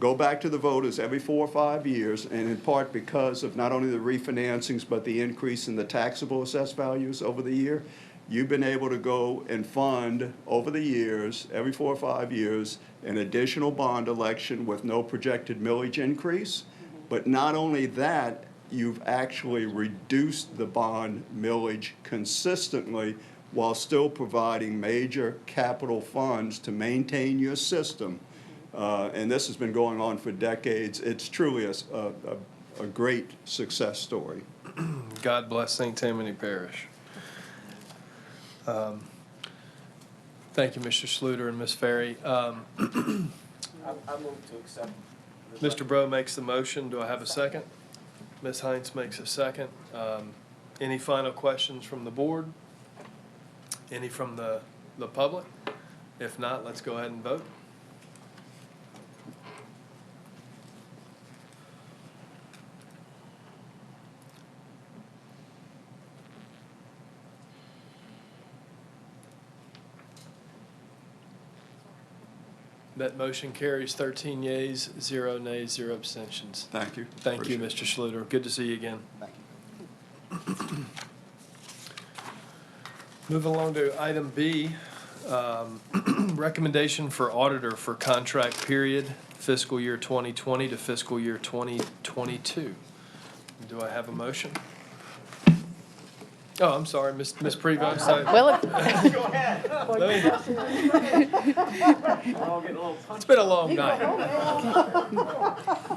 go back to the voters every 4 or 5 years, and in part because of not only the refinancings, but the increase in the taxable assessed values over the year. You've been able to go and fund over the years, every 4 or 5 years, an additional bond election with no projected millage increase. But not only that, you've actually reduced the bond millage consistently while still providing major capital funds to maintain your system. And this has been going on for decades. It's truly a great success story. God bless St. Tammany Parish. Thank you, Mr. Sluter and Ms. Ferry. I move to accept. Mr. Bro makes the motion. Do I have a second? Ms. Heinz makes a second. Any final questions from the board? Any from the public? If not, let's go ahead and vote. That motion carries 13 yeas, 0 nays, 0 abstentions. Thank you. Thank you, Appreciate Mr. Schluter. Good to see you again. Thank you. Moving along to item B, recommendation for auditor for contract period fiscal year 2020 to fiscal year 2022. Do I have a motion? Oh, I'm sorry, Ms. Prevost. Well, Go ahead. It's been a long night.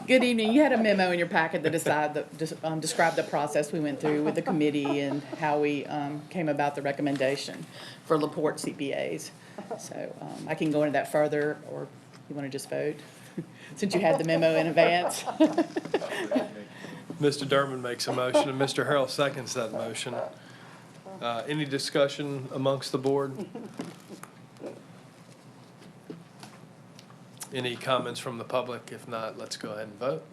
Good evening. You had a memo in your packet that described the process we went through with the committee and how we came about the recommendation for LaPorte CPAs. So I can go into that further, or you want to just vote, since you had the memo in advance. Mr. Derman makes a motion, and Mr. Harrell seconds that motion. Any discussion amongst the board? Any comments from the public? If not, let's go ahead and vote.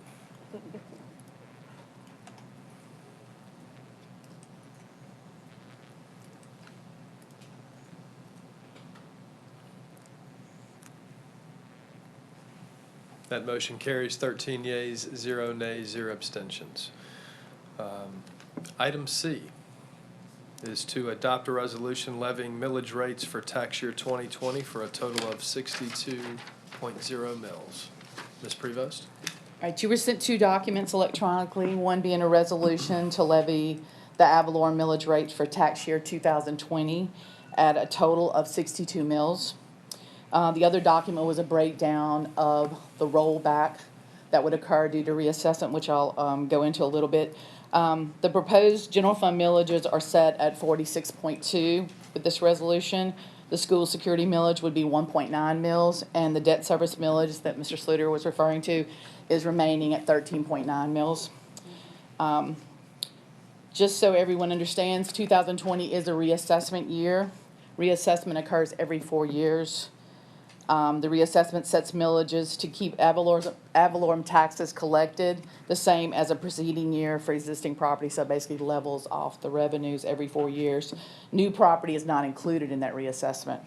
That motion carries 13 yeas, 0 nays, 0 abstentions. Item C is to adopt a resolution levying millage rates for tax year 2020 for a total of 62.0 mils. Ms. Prevost? All right, you were sent 2 documents electronically, one being a resolution to levy the Avalon millage rate for tax year 2020 at a total of 62 mils. The other document was a breakdown of the rollback that would occur due to reassessment, which I'll go into a little bit. The proposed general fund millages are set at 46.2 with this resolution. The school security millage would be 1.9 mils, and the debt service millage that Mr. Sluter was referring to is remaining at 13.9 mils. Just so everyone understands, 2020 is a reassessment year. Reassessment occurs every 4 years. The reassessment sets millages to keep ad valorem taxes collected the same as a preceding year for existing property, so basically levels off the revenues every 4 years. New property is not included in that reassessment,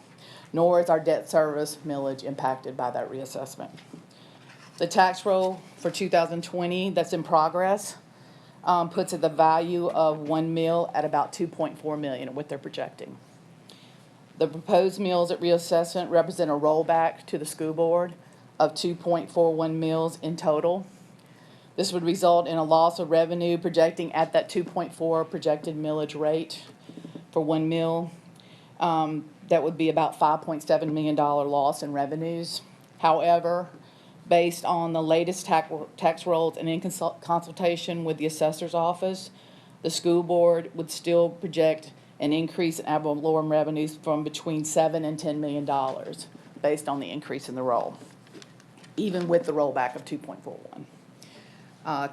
nor is our debt service millage impacted by that reassessment. The tax roll for 2020 that's in progress puts the value of 1 mil at about 2.4 million, what they're projecting. The proposed mills at reassessment represent a rollback to the school board of 2.41 mills in total. This would result in a loss of revenue projecting at that 2.4 projected millage rate for 1 mil. That would be about $5.7 million loss in revenues. However, based on the latest tax rolls and in consultation with the assessor's office, the school board would still project an increase in ad valorem revenues from between $7 and $10 million based on the increase in the roll, even with the rollback of 2.41.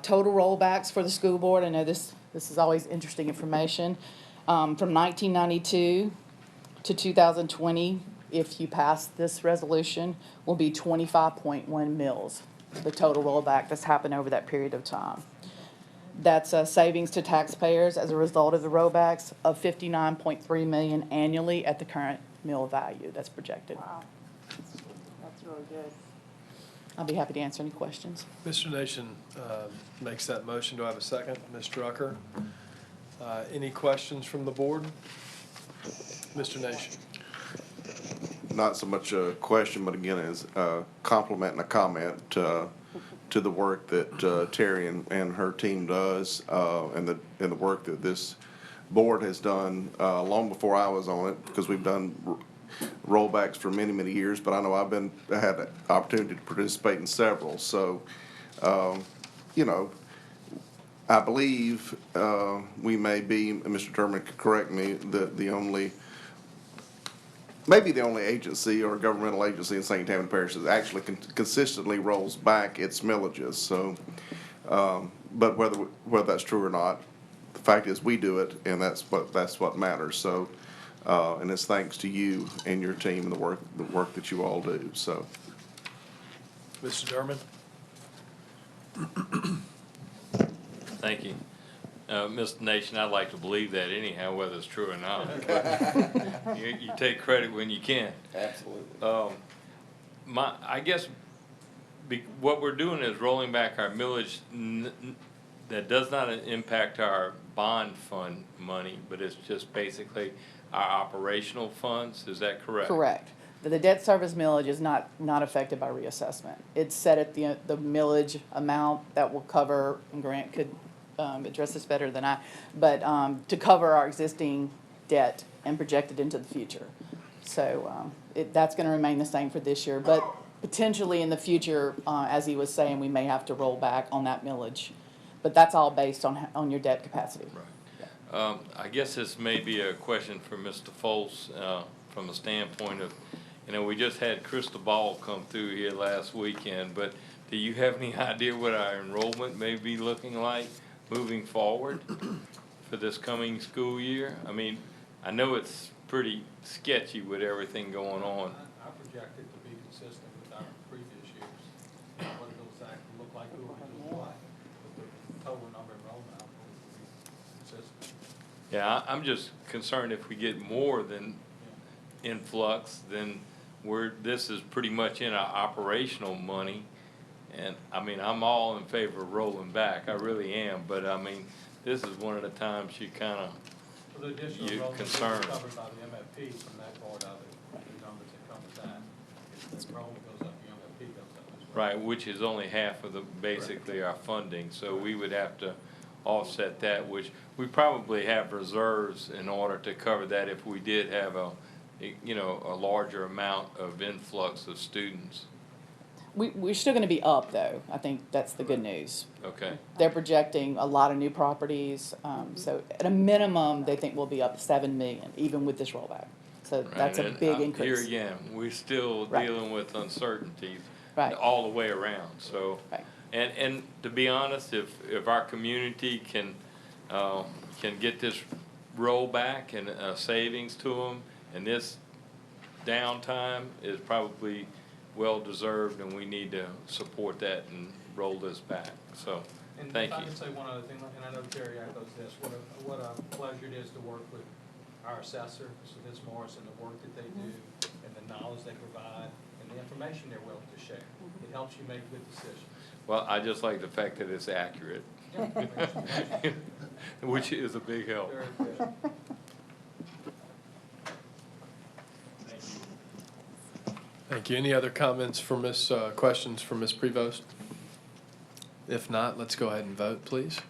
Total rollbacks for the school board, I know this is always interesting information, from 1992 to 2020, if you pass this resolution, will be 25.1 mils, the total rollback that's happened over that period of time. That's savings to taxpayers as a result of the rollbacks of $59.3 million annually at the current mill value that's projected. Wow. That's really good. I'll be happy to answer any questions. Mr. Nation makes that motion. Do I have a second? Ms. Drucker? Any questions from the board? Mr. Nation? Not so much a question, but again, as a compliment and a comment to the work that Terry and her team does, and the work that this board has done long before I was on it, because we've done rollbacks for many, many years, but I know I had the opportunity to participate in several. So, you know, I believe we may be, and Mr. Turman could correct me, maybe the only agency or governmental agency in St. Tammany Parish that actually consistently rolls back its millages. So, but whether that's true or not, the fact is we do it, and that's what matters. So, and it's thanks to you and your team and the work that you all do. So, Mr. Derman? Thank you. Mr. Nation, I'd like to believe that anyhow, whether it's true or not. You take credit when you can. absolutely. I guess what we're doing is rolling back our millage that does not impact our bond fund money, but it's just basically our operational funds, is that correct? Correct. The debt service millage is not affected by reassessment. It's set at the millage amount that will cover, and Grant could address this better than I, but to cover our existing debt and project it into the future. So that's going to remain the same for this year, but potentially in the future, as he was saying, we may have to roll back on that millage. But that's all based on your debt capacity. Right. I guess this may be a question for Mr. Foltz from a standpoint of, we just had Crystal Ball come through here last weekend, but do you have any idea what our enrollment may be looking like moving forward for this coming school year? I mean, I know it's pretty sketchy with everything going on. I project it to be consistent with our previous years. What it'll exactly look like, who it will like, but the total number of enrollment, I believe, will be consistent. Yeah, I'm just concerned if we get more than influx, then this is pretty much in our operational money. And, I'm all in favor of rolling back, I really am, but this is one of the times you kind of, For the additional you're enrollment concerned. covered by the MFP from that part of it, the numbers that come with that. If the enrollment goes up, the MFP goes up as well. right, which is only half of basically our funding, so we would have to offset that, which we probably have reserves in order to cover that if we did have a larger amount of influx of students. We're still going to be up, though. I think that's the good news. Okay. They're projecting a lot of new properties, so at a minimum, they think we'll be up 7 million, even with this rollback. So that's a And big Here increase. again, we're still Right. dealing with uncertainties Right. all the way around, so. Right. And to be honest, if our community can get this rollback and savings to them, and this downtime is probably well-deserved, and we need to support that and roll this back, so, And thank if I you. can say one other thing, and I know Terry echoes this, what a pleasure it is to work with our assessor, Ms. Morris, and the work that they do, and the knowledge they provide, and the information they're willing to share. It helps you make good decisions. Well, I just like the fact that it's accurate, which is a big help. Very good. Thank you. Any other comments for questions for Ms. Prevost? If not, let's go ahead and vote, please.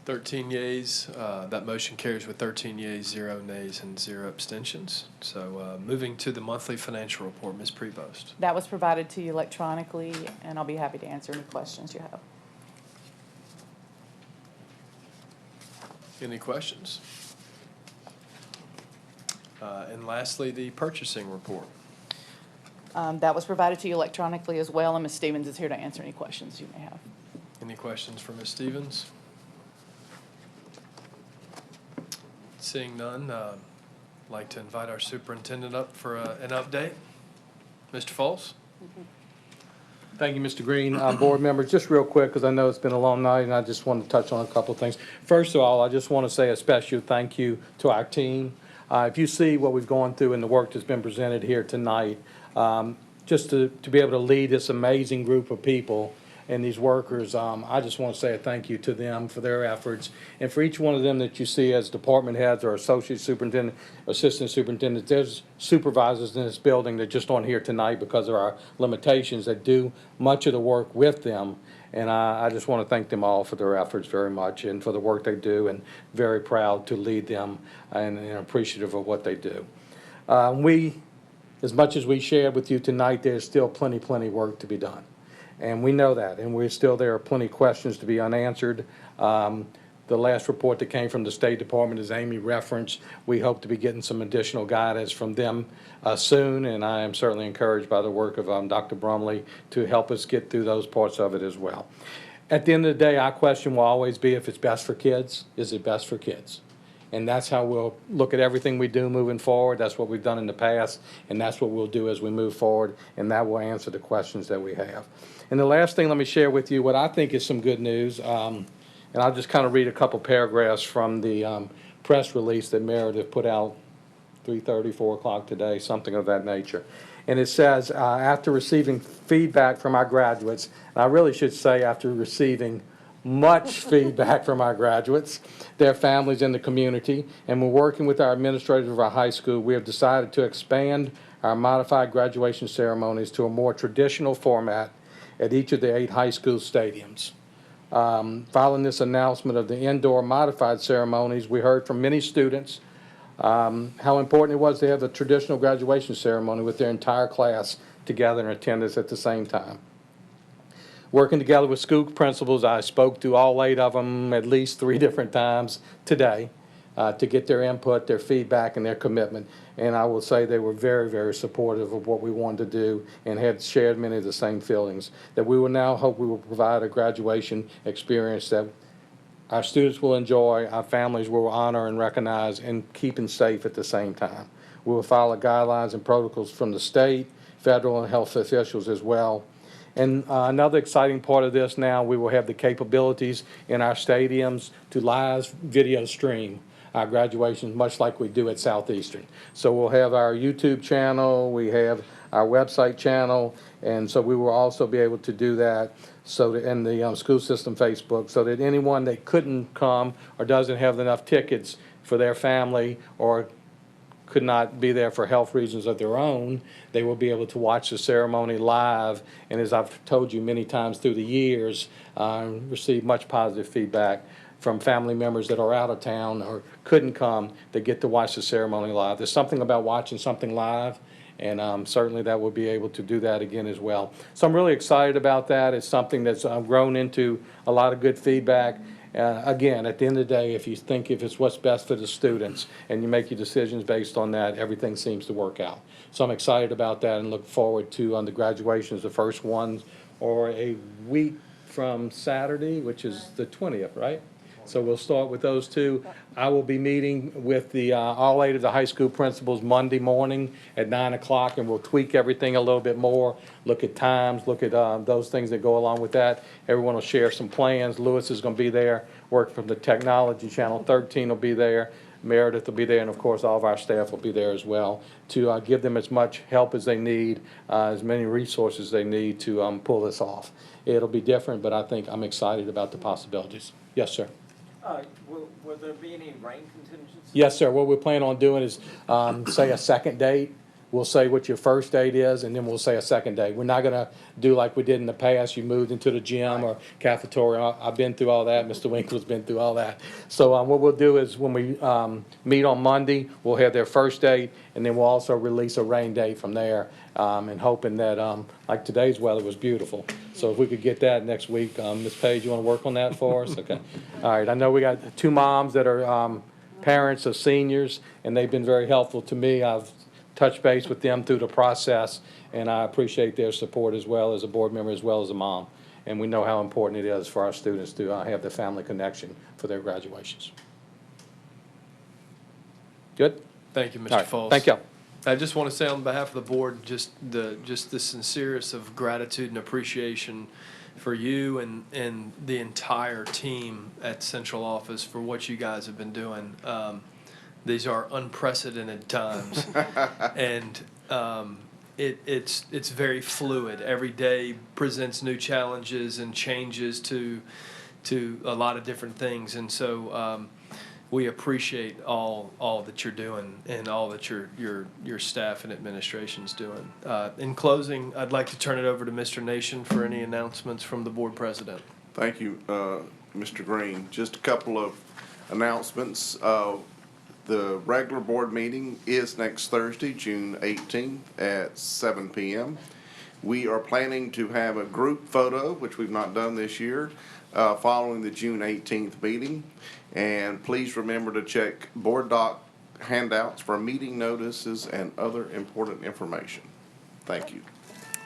Thirteen yeas, that motion carries with 13 yeas, 0 nays, and 0 abstentions. So moving to the monthly financial report, Ms. Prevost. That was provided to you electronically, and I'll be happy to answer any questions you have. Any questions? And lastly, the purchasing report. That was provided to you electronically as well, and Ms. Stevens is here to answer any questions you may have. Any questions for Ms. Stevens? Seeing none, I'd like to invite our superintendent up for an update. Mr. Foltz? Thank you, Mr. Green. Board members, just real quick, because I know it's been a long night, and I just want to touch on a couple of things. First of all, I just want to say a special thank you to our team. If you see what we've gone through and the work that's been presented here tonight, just to be able to lead this amazing group of people and these workers, I just want to say a thank you to them for their efforts. And for each one of them that you see as department heads or associate superintendent, assistant superintendent, there's supervisors in this building that just aren't here tonight because of our limitations that do much of the work with them. And I just want to thank them all for their efforts very much and for the work they do, and very proud to lead them and appreciative of what they do. As much as we shared with you tonight, there's still plenty work to be done. And we know that, and there are plenty of questions to be unanswered. The last report that came from the State Department, as Amy referenced, we hope to be getting some additional guidance from them soon, and I am certainly encouraged by the work of Dr. Brumley to help us get through those parts of it as well. At the end of the day, our question will always be, if it's best for kids, is it best for kids? And that's how we'll look at everything we do moving forward. That's what we've done in the past, and that's what we'll do as we move forward, and that will answer the questions that we have. And the last thing, let me share with you what I think is some good news, and I'll just kind of read a couple paragraphs from the press release that Meredith put out 3:30, 4 o'clock today, something of that nature. And it says, after receiving feedback from our graduates, and I really should say after receiving much feedback from our graduates, their families, and the community, and we're working with our administrators of our high school, we have decided to expand our modified graduation ceremonies to a more traditional format at each of the 8 high school stadiums. Following this announcement of the indoor modified ceremonies, we heard from many students how important it was to have the traditional graduation ceremony with their entire class together in attendance at the same time. Working together with school principals, I spoke to all 8 of them at least 3 different times today to get their input, their feedback, and their commitment. And I will say they were very, very supportive of what we wanted to do and had shared many of the same feelings. That we will now hope we will provide a graduation experience that our students will enjoy, our families will honor and recognize, and keeping safe at the same time. We will follow guidelines and protocols from the state, federal, and health officials as well. And another exciting part of this now, we will have the capabilities in our stadiums to live video stream our graduations, much like we do at Southeastern. So we'll have our YouTube channel, we have our website channel, and so we will also be able to do that so that in the school system Facebook, so that anyone that couldn't come or doesn't have enough tickets for their family or could not be there for health reasons of their own, they will be able to watch the ceremony live. And as I've told you many times through the years, receive much positive feedback from family members that are out of town or couldn't come that get to watch the ceremony live. There's something about watching something live, and certainly that will be able to do that again as well. So I'm really excited about that. It's something that's grown into a lot of good feedback. Again, at the end of the day, if you think if it's what's best for the students and you make your decisions based on that, everything seems to work out. So I'm excited about that and look forward to the graduations, the first ones, or a week from Saturday, which is the 20th, right? So we'll start with those 2. I will be meeting with the all 8 of the high school principals Monday morning at 9 o'clock, and we'll tweak everything a little bit more, look at times, look at those things that go along with that. Everyone will share some plans. Lewis is going to be there, work from the technology channel. 13 will be there. Meredith will be there, and of course all of our staff will be there as well to give them as much help as they need, as many resources they need to pull this off. It'll be different, but I think I'm excited about the possibilities. Yes, sir. Will there be any rain contingencies? Yes, sir. What we're planning on doing is, say a second date. We'll say what your first date is, and then we'll say a second date. We're not gonna do like we did in the past. You moved into the gym or cafeteria. I've been through all that. Mr. Winkler's been through all that. So what we'll do is when we meet on Monday, we'll have their first date, and then we'll also release a rain date from there, and hoping that, like today's weather was beautiful. So if we could get that next week, Ms. Page, you wanna work on that for us? Okay. All right. I know we got 2 moms that are parents of seniors, and they've been very helpful to me. I've touched base with them through the process, and I appreciate their support as well as a board member, as well as a mom. And we know how important it is for our students to have the family connection for their graduations. Good? Thank you, Mr. All right. Foles. Thank you. I just want to say on behalf of the board, just the sincerest of gratitude and appreciation for you and the entire team at Central Office for what you guys have been doing. These are unprecedented times, and it's very fluid. Every day presents new challenges and changes to a lot of different things, and so we appreciate all that you're doing and all that your staff and administration's doing. In closing, I'd like to turn it over to Mr. Nation for any announcements from the board president. Thank you, Mr. Green. Just a couple of announcements. The regular board meeting is next Thursday, June 18th at 7 p.m. We are planning to have a group photo, which we've not done this year, following the June 18th meeting. And please remember to check board doc handouts for meeting notices and other important information. Thank you.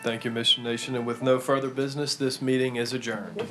Thank you, Mr. Nation. And with no further business, this meeting is adjourned.